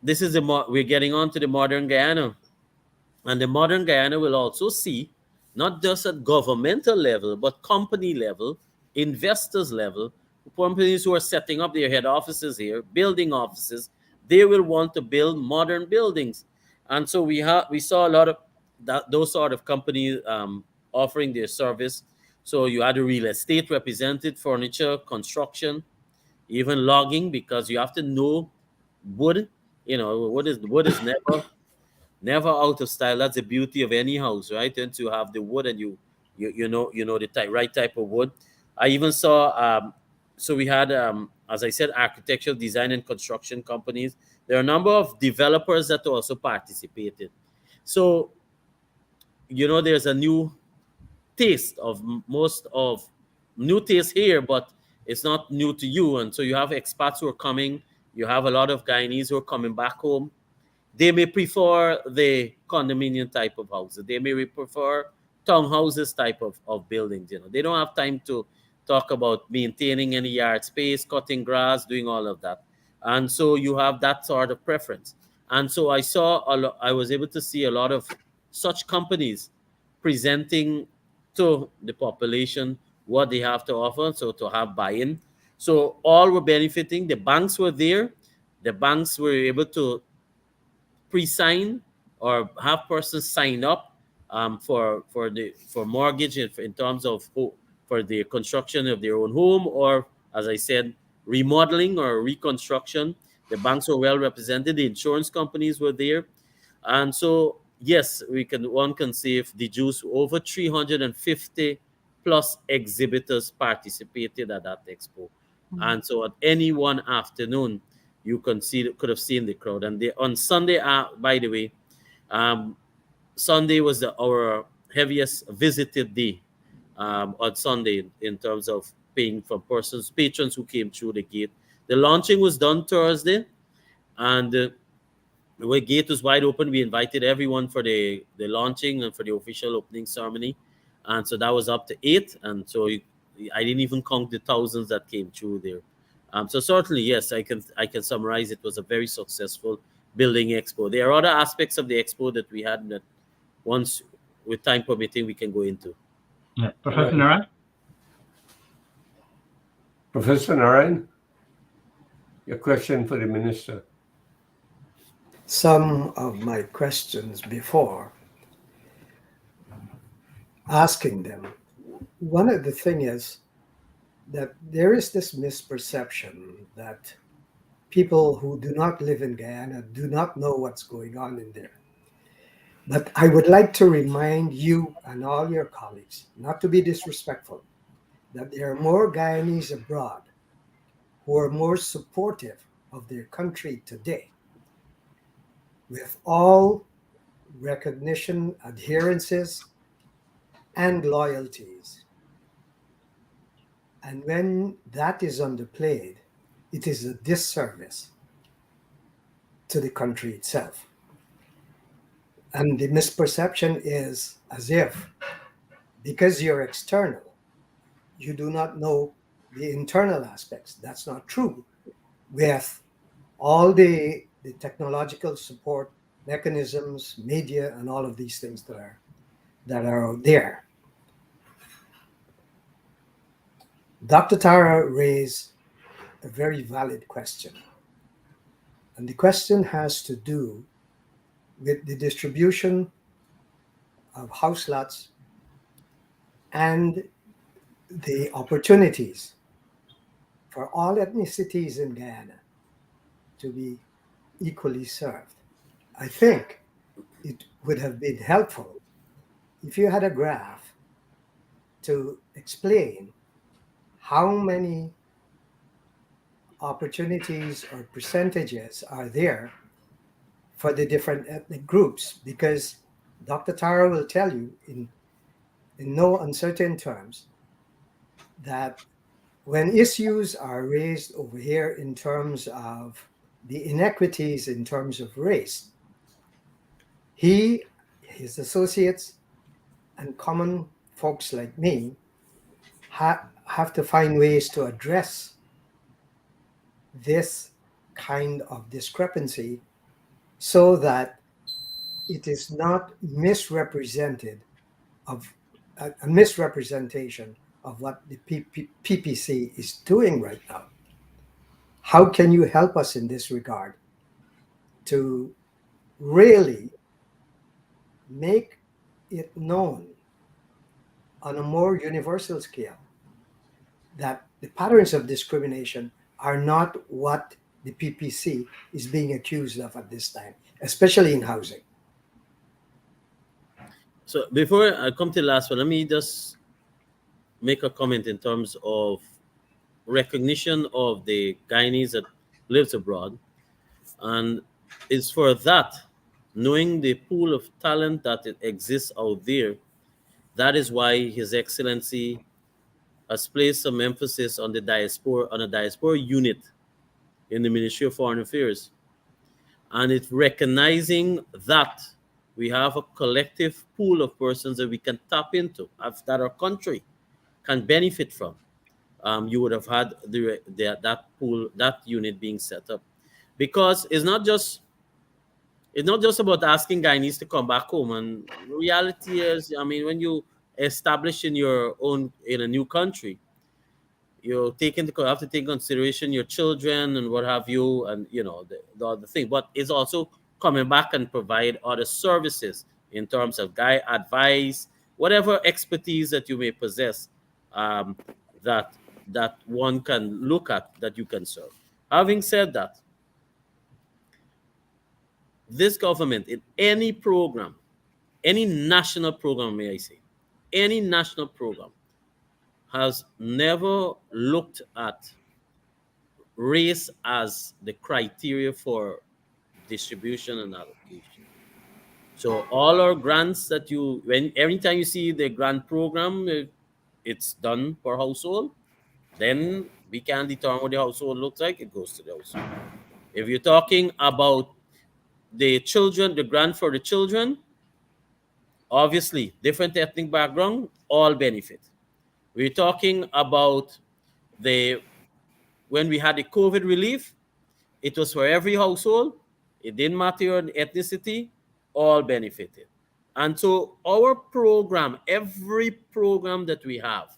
this is we're getting on to the modern Guyana, and the modern Guyana will also see, not just at governmental level, but company level, investors level, companies who are setting up their head offices here, building offices. They will want to build modern buildings, and so we saw a lot of those sort of companies offering their service. So you had a real estate represented, furniture, construction, even logging, because you have to know wood. Wood is never out of style. That's the beauty of any house, right? And to have the wood, and you know the right type of wood. I even saw so we had as I said, architectural design and construction companies. There are a number of developers that also participated. So there's a new taste of most of new taste here, but it's not new to you. And so you have expats who are coming. You have a lot of Guyanese who are coming back home. They may prefer the condominium type of houses. They may prefer townhouses type of buildings. They don't have time to talk about maintaining any yard space, cutting grass, doing all of that. and so you have that sort of preference. And so I was able to see a lot of such companies presenting to the population what they have to offer, so to have buy-in. So all were benefiting. The banks were there. The banks were able to pre-sign or have persons sign up for mortgage in terms of for the construction of their own home, or as I said, remodeling or reconstruction. The banks were well represented. The insurance companies were there, and so yes, one can say if the juice over 350 plus exhibitors participated at that expo, and so at any one afternoon you could have seen the crowd. And on Sunday, by the way, um, Sunday was our heaviest visited day on Sunday in terms of paying for patrons who came through the gate. The launching was done Thursday, and the gate was wide open. We invited everyone for the launching and for the official opening ceremony, and so that was up to 8. And so I didn't even count the thousands that came through there. So certainly, yes, I can summarize. It was a very successful building expo. There are other aspects of the expo that we had that once, with time permitting, we can go into. Yeah. Professor Naran? Professor Narayan, your question for the minister. Some of my questions before, asking them, one of the thing is that there is this misperception that people who do not live in Guyana do not know what's going on in there. But I would like to remind you and all your colleagues, not to be disrespectful, that there are more Guyanese abroad who are more supportive of their country today, with all recognition, adherences, and loyalties. And when that is underplayed, it is a disservice to the country itself. And the misperception is as if, because you're external, you do not know the internal aspects. That's not true. With all the technological support mechanisms, media, and all of these things that are out there. Dr. Tara raised a very valid question. And the question has to do with the distribution of house lots and the opportunities for all ethnicities in Guyana to be equally served. I think it would have been helpful if you had a graph to explain how many opportunities or percentages are there for the different ethnic groups, because Dr. Tara will tell you in no uncertain terms that when issues are raised over here in terms of the inequities in terms of race, his associates, and common folks like me have to find ways to address this kind of discrepancy so that it is not misrepresented of a misrepresentation of what the PPC is doing right now. How can you help us in this regard to really make it known on a more universal scale that the patterns of discrimination are not what the PPC is being accused of at this time, especially in housing? So before I come to the last one, let me just make a comment in terms of recognition of the Guyanese that lives abroad. And it's for that, knowing the pool of talent that it exists out there, that is why His Excellency has placed some emphasis on a diaspora unit in the Ministry of Foreign Affairs. And it's recognizing that we have a collective pool of persons that we can tap into, that our country can benefit from. You would have had that pool, that unit being set up. because it's not just about asking Guyanese to come back home. And reality is, I mean, when you establish in a new country, you have to take consideration your children and what have you, and the other thing. But it's also coming back and provide other services in terms of advice, whatever expertise that you may possess, um, that one can look at, that you can serve. Having said that, this government, in any program, any national program, may I say, any national program, has never looked at race as the criteria for distribution and allocation. So all our grants that every time you see the grant program, it's done per household, then we can determine what the household looks like. It goes to the household. If you're talking about the children, the grant for the children, obviously different ethnic background, all benefit. We're talking about when we had the COVID relief, it was for every household. It didn't matter your ethnicity, all benefited. And so our program, every program that we have,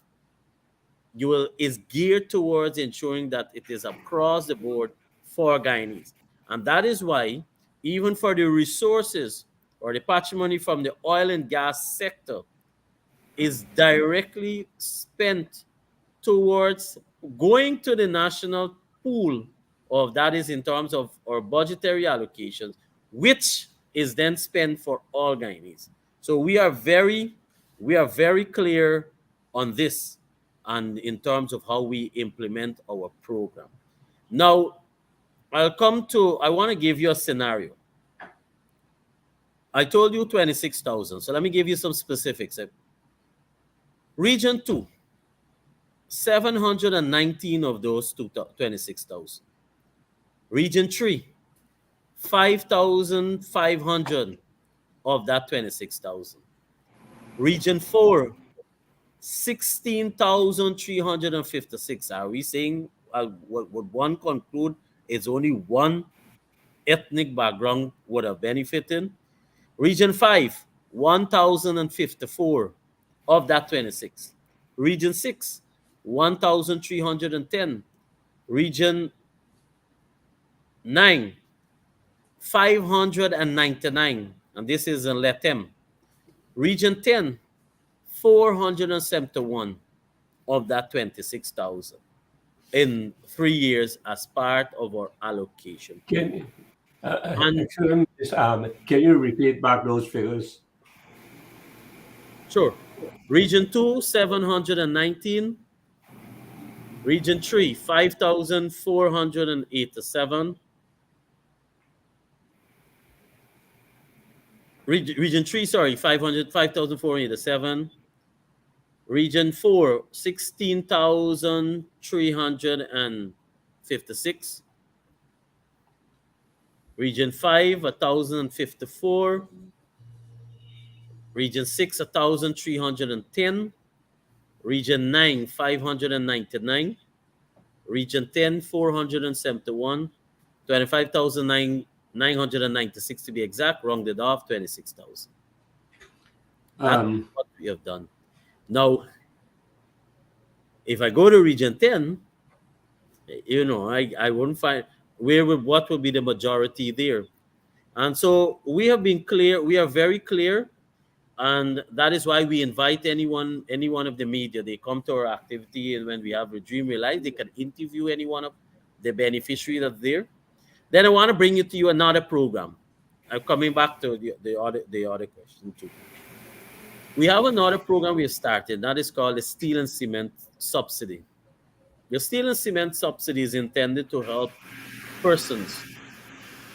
is geared towards ensuring that it is across the board for Guyanese. And that is why, even for the resources or the patrimony from the oil and gas sector, is directly spent towards going to the national pool of, that is in terms of our budgetary allocations, which is then spent for all Guyanese. So we are very clear on this, and in terms of how we implement our program. Now, I want to give you a scenario. I told you 26,000. So let me give you some specifics. Region 2, 719 of those 26,000. Region 3, 5,500 of that 26,000. Region 4, 16,356. Are we saying what one conclude is only one ethnic background would have benefited? Region 5, 1,054 of that 26. Region 6, 1,310. Region 9, 599, and this is in Latem. Region 10, 471 of that 26,000 in 3 years as part of our allocation. Can you repeat back those figures? Sure. Region 2, 719. Region 3, 5,487. Region 3, sorry, 5,487. Region 4, 16,356. Region 5, 1,054. Region 6, 1,310. Region 9, 599. Region 10, 471. 25,996 to be exact. Rounded off, 26,000. That's what we have done. Now, if I go to Region 10, I wouldn't find what would be the majority there. And so we have been clear. We are very clear. And that is why we invite any one of the media. They come to our activity, and when we have a Dream Realize, they can interview any one of the beneficiary that's there. Then I want to bring you another program. I'm coming back to the other question too. We have another program we have started that is called the Steel and Cement Subsidy. The Steel and Cement Subsidy is intended to help persons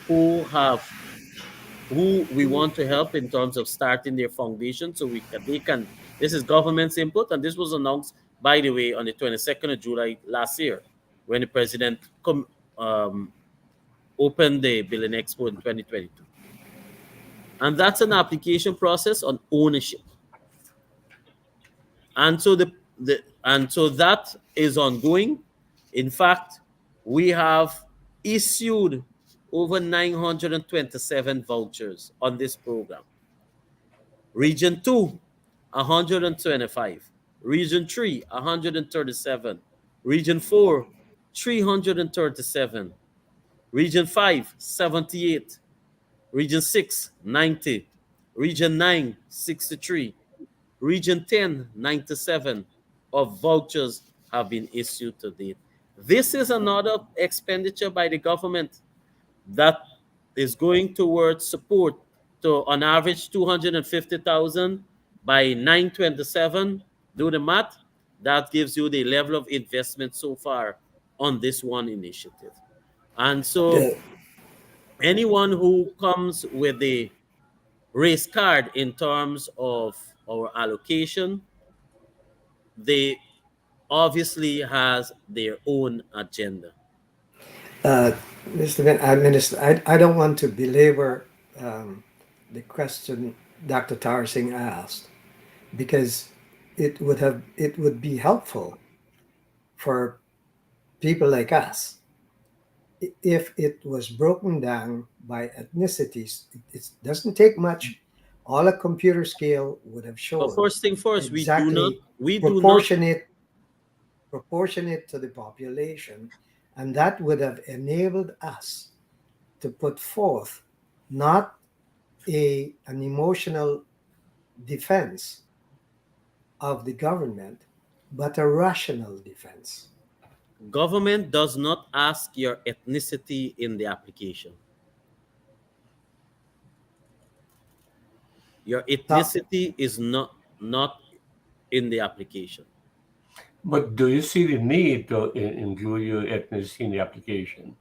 who we want to help in terms of starting their foundation, so they can. This is government's input, and this was announced, by the way, on the 22nd of July last year, when the president opened the Building Expo in 2022. And that's an application process on ownership. And so that is ongoing. In fact, we have issued over 927 vouchers on this program. Region 2, 125. Region 3, 137. Region 4, 337. Region 5, 78. Region 6, 90. Region 9, 63. Region 10, 97 of vouchers have been issued to date. This is another expenditure by the government that is going towards support to on average 250,000 by 927. Do the math. That gives you the level of investment so far on this one initiative. And so The, anyone who comes with a race card in terms of our allocation, they obviously has their own agenda. uh, Minister, I don't want to belabor um, the question Dr. Tarsing asked because it would be helpful for people like us if it was broken down by ethnicities. It doesn't take much. All a computer scale would have But shown first thing first, exactly we do not proportionate proportionate to the population, and that would have enabled us to put forth not an emotional defense of the government, but a rational defense. government does not ask your ethnicity in the application. Your Now, ethnicity is not in the application. But do you see the need to include your ethnicity in the application?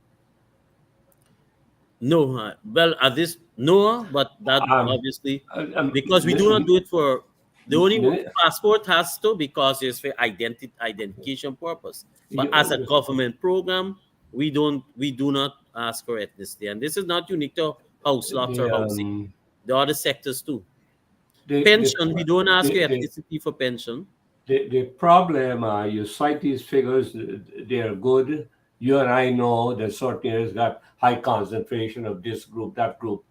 No, well, at this no, but that Um, obviously because we do not mi- do it for the only mi- passport has to because it's for identification purpose. But as a you, government program, we do not ask for ethnicity, and this is not unique to house lots or the, housing. The other sectors too. the, the, Pension, we don't ask for the, the, ethnicity for pension. the problem, you cite these figures, they're good. You and I know that certain areas got high concentration of this group, that group.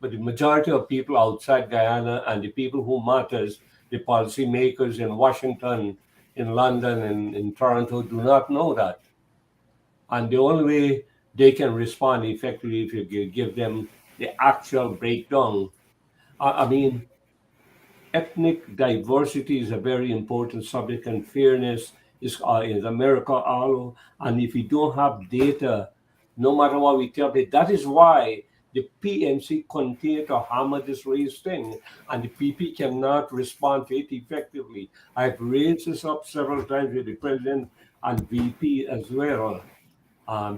But the majority of people outside Guyana and the people who matters, the policymakers in Washington, in London, and in Toronto do not know that. And the only way they can respond effectively if you give them the actual breakdown. I mean, ethnic diversity is a very important subject, and fairness is America all. And if we don't have data, no matter what we tell them, that is why the PMC continue to hammer this race thing, and the PP cannot respond to it effectively. I've raised this up several times with the president and VP as well.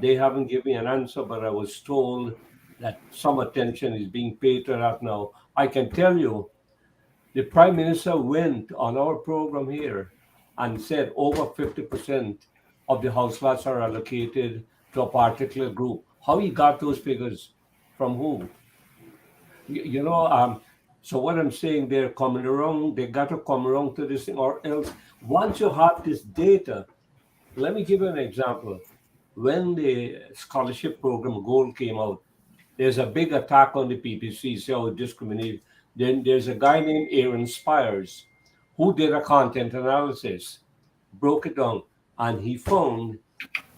They haven't given me an answer, but I was told that some attention is being paid to that now. I can tell you the Prime Minister went on our program here and said over 50% of the house lots are allocated to a particular group. How he got those figures? From who? You know, so what I'm saying, they're coming around, they got to come around to this thing, or else once you have this data, let me give you an example. When the scholarship program goal came out, there's a big attack on the PPC, so discriminate. Then there's a guy named Aaron Spires who did a content analysis, broke it down, and he found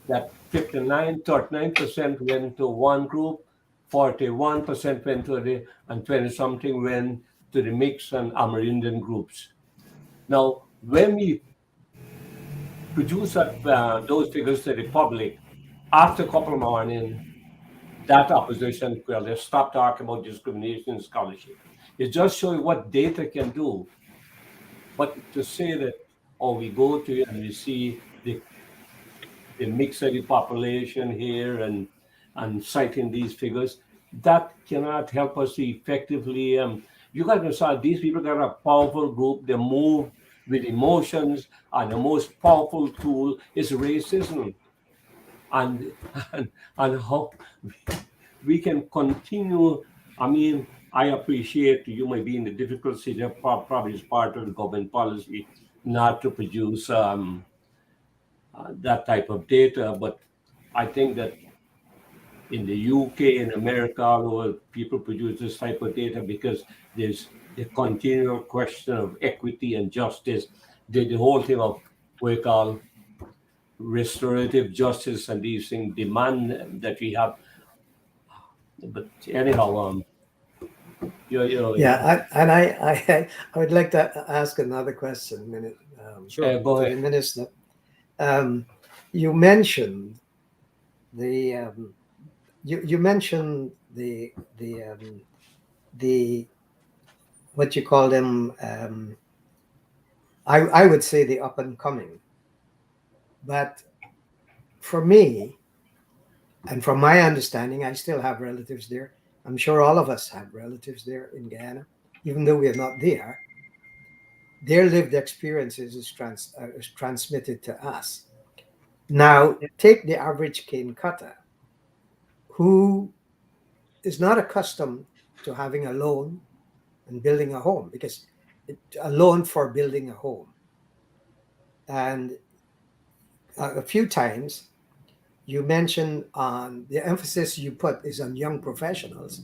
that 39% went to one group, 41% went to the, and 20 something went to the mixed and Amerindian groups. Now, when we produce those figures to the public, after a couple of morning, that opposition, well, they stopped talking about discrimination in scholarship. It just shows you what data can do. But to say that, oh, we go to it and we see the mix of the population here and citing these figures, that cannot help us effectively. You got to understand, these people got a powerful group. They move with emotions, and the most powerful tool is racism. And and how we can continue. I mean, I appreciate you may be in the difficult situation. Probably is part of the government policy not to produce that type of data, but I think that in the UK, in America, all over, people produce this type of data because there's the continual question of equity and justice, the whole thing of what we call restorative justice and these things demand that we have. But anyhow, Yeah, I would like to ask another question. Sure. go To the ahead. minister. You mentioned the you mentioned the what you call them. I would say the up and coming, but for me, and from my understanding, I still have relatives there. I'm sure all of us have relatives there in Guyana, even though we are not there. Their lived experiences is transmitted to us. Now, take the average cane cutter who is not accustomed to having a loan and building a home, because a loan for building a home. And a few times you mentioned on the emphasis you put is on young professionals.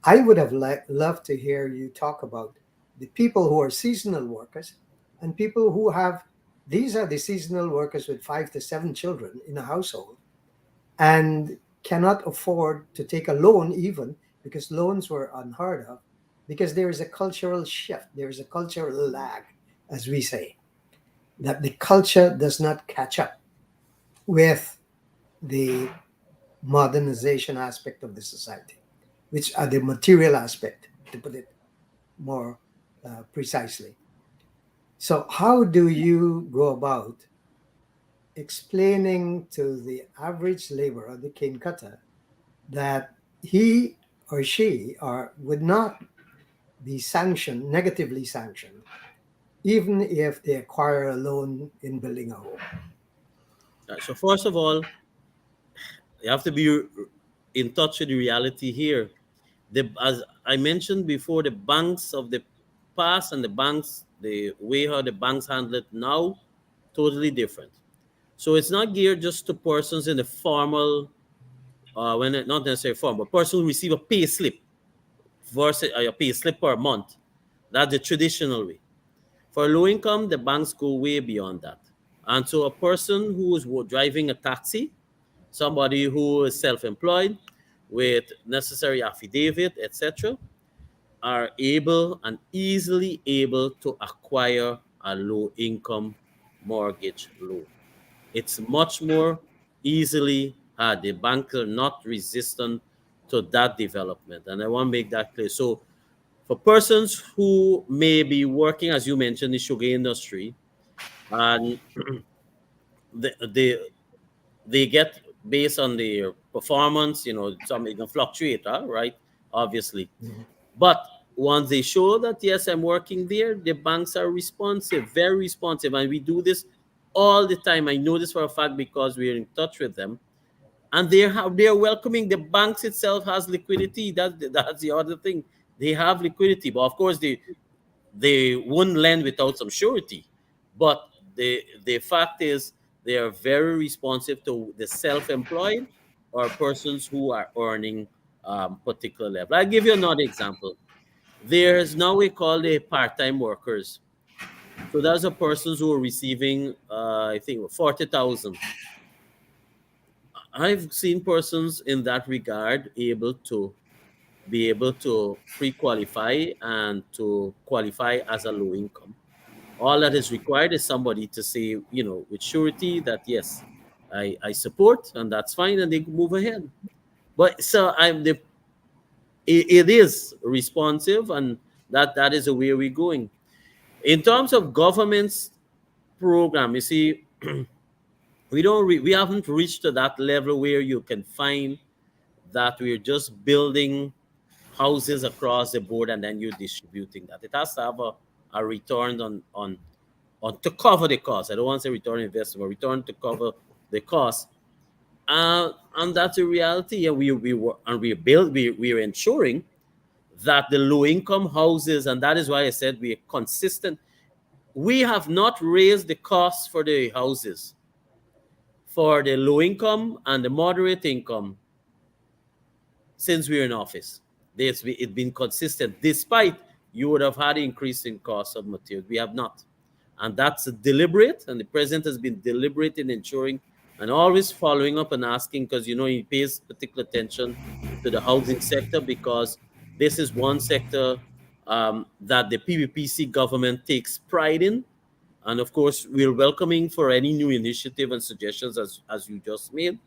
I would have loved to hear you talk about the people who are seasonal workers and people who have, these are the seasonal workers with 5 to 7 children in a household and cannot afford to take a loan, even because loans were unheard of, because there is a cultural shift, there is a cultural lag, as we say, that the culture does not catch up with the modernization aspect of the society, which are the material aspect, to put it more precisely. So, how do you go about explaining to the average laborer, the cane cutter, that he or she would not be sanctioned, negatively sanctioned, even if they acquire a loan in building a home? So first of all, you have to be in touch with the reality here. As I mentioned before, the banks of the past and the banks, the way how the banks handle it now, totally different. So it's not geared just to persons in the formal, not necessarily formal, but person who receive a pay slip versus a pay slip per month. That's the traditional way. For low income, the banks go way beyond that. And so a person who is driving a taxi, somebody who is self-employed with necessary affidavit, etc., are able and easily able to acquire a low income mortgage loan. It's much more easily had. The banks are not resistant to that development. And I want to make that clear. So for persons who may be working, as you mentioned, the sugar industry, and they, they get based on their performance, some it can fluctuate, right? Obviously. Mhm. But once they show that, yes, I'm working there, the banks are responsive, very responsive. And we do this all the time. I know this for a fact because we're in touch with them. And they're welcoming. The banks itself has liquidity. That's the other thing. They have liquidity. But of course they wouldn't lend without some surety. But the fact is they are very responsive to the self-employed or persons who are earning particular level. I'll give you another example. There's now we call the part-time workers. So those are persons who are receiving, I think, 40,000. I've seen persons in that regard able to pre-qualify and to qualify as a low income. All that is required is somebody to say, with surety that yes, I support, and that's fine, and they move ahead. But so it is responsive, and that is the way we're going. In terms of government's program, you see, we haven't reached to that level where you can find that we're just building houses across the board and then you're distributing that. It has to have a return on to cover the cost. I don't want to say return on investment, but return to cover the cost. And that's a reality. And we're ensuring that the low income houses, and that is why I said we are consistent. We have not raised the cost for the houses for the low income and the moderate income since we're in office. It's been consistent, despite you would have had increase in cost of materials. We have not. And that's deliberate, and the president has been deliberate in ensuring and always following up and asking, because he pays particular attention to the housing sector, because this is one sector that the PVPC government takes pride in. And of course, we're welcoming for any new initiative and suggestions, as you just made,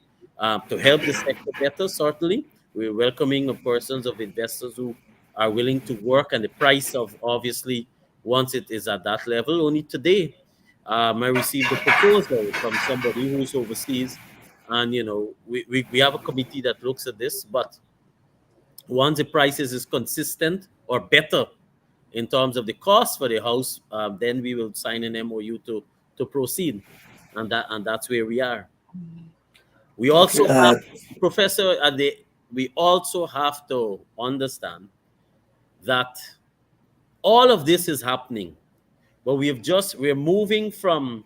to help the sector better. Certainly, we're welcoming of persons, of investors who are willing to work, and the price of, obviously, once it is at that level. Only today, I received a proposal from somebody who's overseas, and we have a committee that looks at this. But once the prices is consistent or better in terms of the cost for the house, then we will sign an MOU to proceed, and that's where we are. We Okay. also have, Professor, we also have to understand that all of this is happening, but we're moving from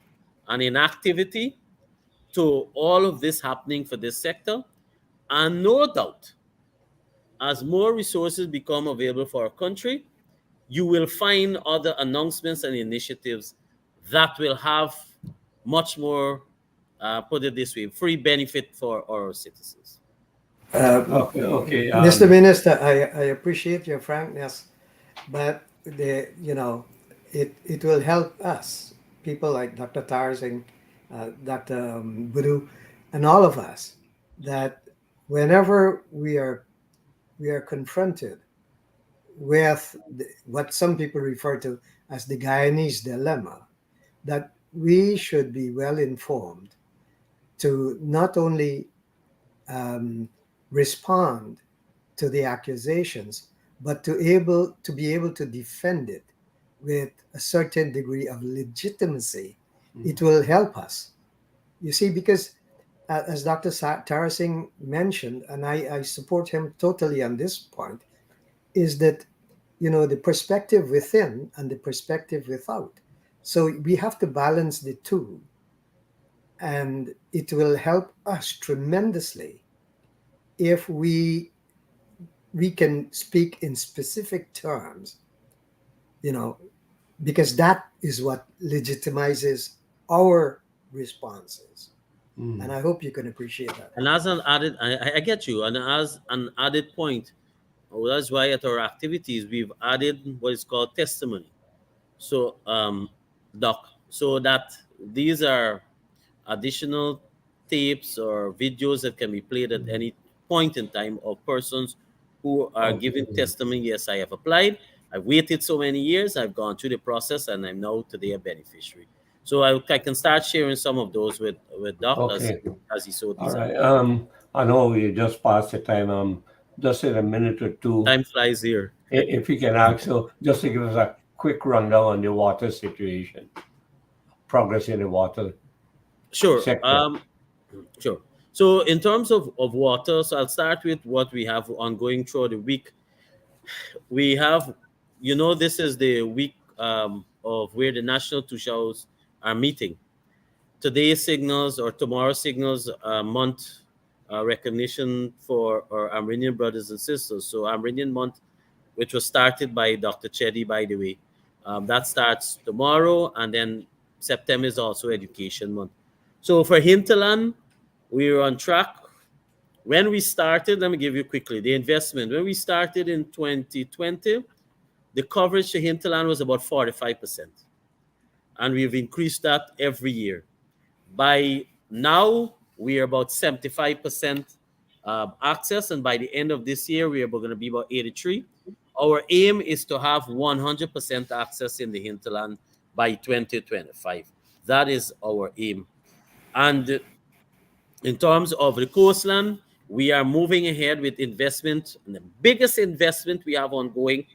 an inactivity to all of this happening for this sector, and no doubt, as more resources become available for our country, you will find other announcements and initiatives that will have much more, put it this way, free benefit for our citizens. Okay. Mr. Minister, I appreciate your frankness, but it will help us, people like Dr. Tarzing, Dr. Guru, and all of us, that whenever we are confronted with what some people refer to as the Guyanese dilemma, that we should be well informed to not only respond to the accusations, but to be able to defend it with a certain degree of legitimacy. It will help us. You see, because as Dr. Tarasing mentioned, and I support him totally on this point, is that the perspective within and the perspective without. So we have to balance the two, and it will help us tremendously if we can speak in specific terms, because that is what legitimizes our responses. And I hope you can appreciate that. And as an added, I get you, and as an added point, that's why at our activities we've added what is called testimony. So, Doc, so that these are additional tapes or videos that can be played at any point in time of persons who are giving testimony. Yes, I have applied. I've waited so many years. I've gone through the process, and I'm now today a beneficiary. So I can start sharing some of those with Doc Okay. as he so All desires. right. I know we just passed the time. Just in a minute or two, Time flies here. if you can also just to give us a quick rundown on the water situation, progress in the water Sure. sector. Sure. So in terms of water, so I'll start with what we have ongoing throughout the week. We have, this is the week of where the national Tushals are meeting. Today signals, or tomorrow signals, month recognition for our Amerindian brothers and sisters. So Amerindian month, which was started by Dr. Chetty, by the way, that starts tomorrow, and then September is also Education Month. So for Hinterland, we're on track. When we started, let me give you quickly the investment. When we started in 2020, the coverage to Hinterland was about 45%. And we've increased that every year. By now, we are about 75% access, and by the end of this year, we are going to be about 83. Our aim is to have 100% access in the hinterland by 2025. That is our aim. And in terms of the coastland, we are moving ahead with investment. And the biggest investment we have ongoing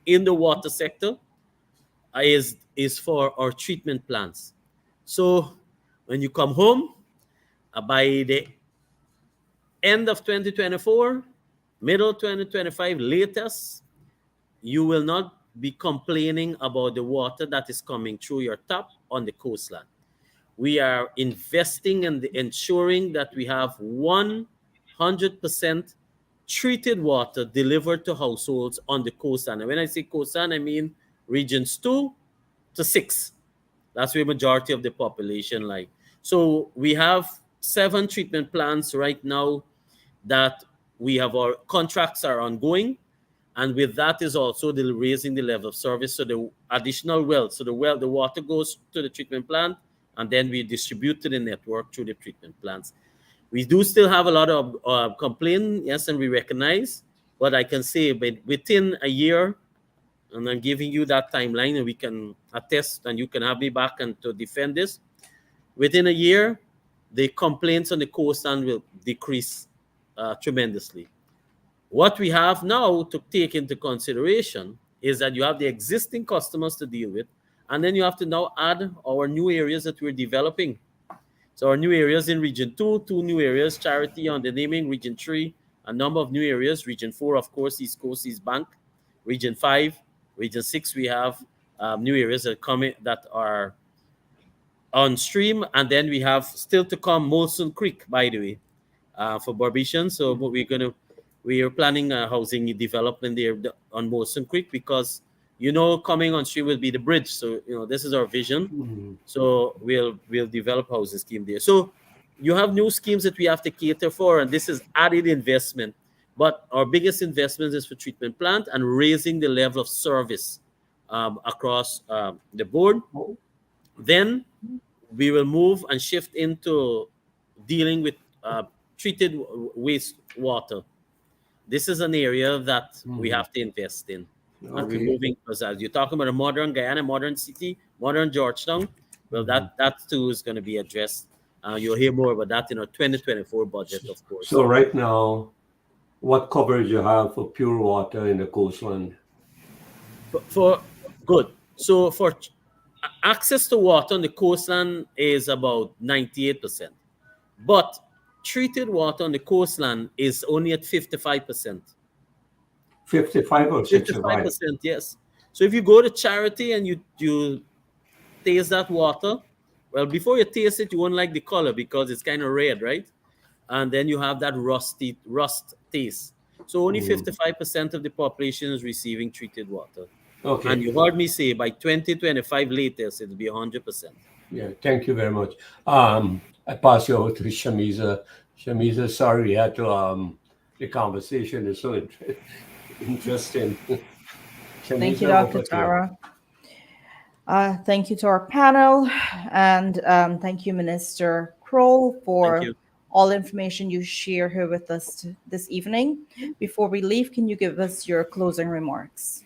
in the water sector is for our treatment plants. So when you come home, by the end of 2024, middle 2025 latest, you will not be complaining about the water that is coming through your tap on the coastline. we are investing in ensuring that we have 100% treated water delivered to households on the coastline. And when I say coastline, I mean regions 2 to 6. That's where majority of the population lie. So we have 7 treatment plants right now that we have. Our contracts are ongoing, and with that is also the raising the level of service. So the additional well, the water goes to the treatment plant, and then we distribute to the network through the treatment plants. We do still have a lot of complaint, yes, and we recognize, but I can say within a year, and I'm giving you that timeline, and we can attest, and you can have me back and to defend this. Within a year, the complaints on the coastline will decrease tremendously. What we have now to take into consideration is that you have the existing customers to deal with, and then you have to now add our new areas that we're developing. So our new areas in Region 2, 2 new areas, Charity on the naming, Region 3, a number of new areas, Region 4, of course, East Coast, East Bank, Region 5, Region 6, we have new areas that are on stream, and then we have still to come Molson Creek, by the way, for Barbadian. So we are planning a housing development there on Molson Creek, because coming on stream will be the bridge. So this is our vision. Mm-hmm. So we'll develop housing scheme there. So you have new schemes that we have to cater for, and this is added investment. But our biggest investment is for treatment plant and raising the level of service across the board. Then we will move and shift into dealing with treated wastewater. This is an area that we have to invest in. Okay. And we're moving, because as you're talking about a modern Guyana, modern city, modern Georgetown, well, that too is going to be addressed. You'll hear more about that in our 2024 budget, of course. So right now, what coverage you have for pure water in the coastline? Good. So for access to water on the coastline is about 98%. But treated water on the coastline is only at 55%. 55 or 65? 55%, yes. So if you go to Charity and you taste that water, well, before you taste it, you won't like the color because it's kind of red, right? And then you have that rust taste. So only 55% of the population is receiving treated water. Okay. And you heard me say by 2025 latest, it'll be 100%. Yeah, thank you very much. I pass you over to Shamiza. Shamiza, sorry we had to, the conversation is so interesting. Shamiza, Thank you, Dr. Tara. Thank you to our panel, and thank you, Minister Croal, for all information you share here with us this evening. Before we leave, can you give us your closing remarks?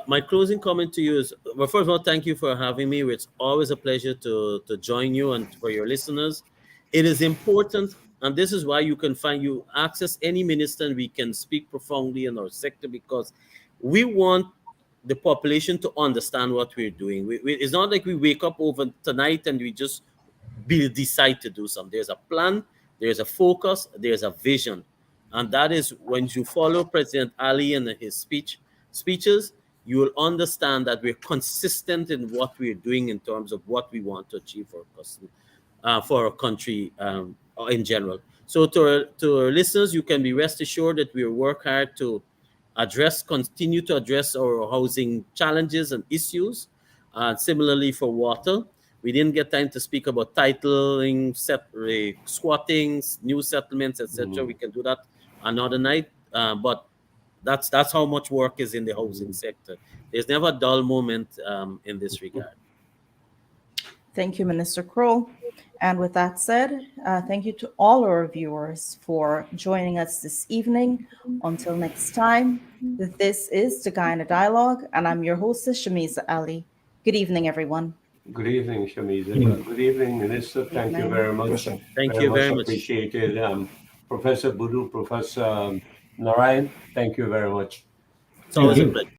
My closing comment to you is, well, first of all, thank you for having me. It's always a pleasure to join you, and for your listeners. It is important, and this is why you access any minister, and we can speak profoundly in our sector, because we want the population to understand what we're doing. It's not like we wake up over tonight and we just decide to do something. There's a plan, there's a focus, there's a vision. And that is when you follow President Ali and his speeches, you will understand that we're consistent in what we're doing in terms of what we want to achieve for our country in general. So to our listeners, you can be rest assured that we will work hard to continue to address our housing challenges and issues. Similarly for water, we didn't get time to speak about titling, squatting, new settlements, etc. We can do that another night. But that's how much work is in the housing sector. There's never a dull moment in this regard. Thank you, Minister Croal. And with that said, thank you to all our viewers for joining us this evening. Until next time, this is the Guyana Dialogue, and I'm your hostess, Shamiza Ali. Good evening, everyone. Good evening, Shamiza. Good evening, Minister. Thank you very much. Thank you very much. Appreciated. Professor Budu, Professor Narayan, thank you very much. It's always a pleasure.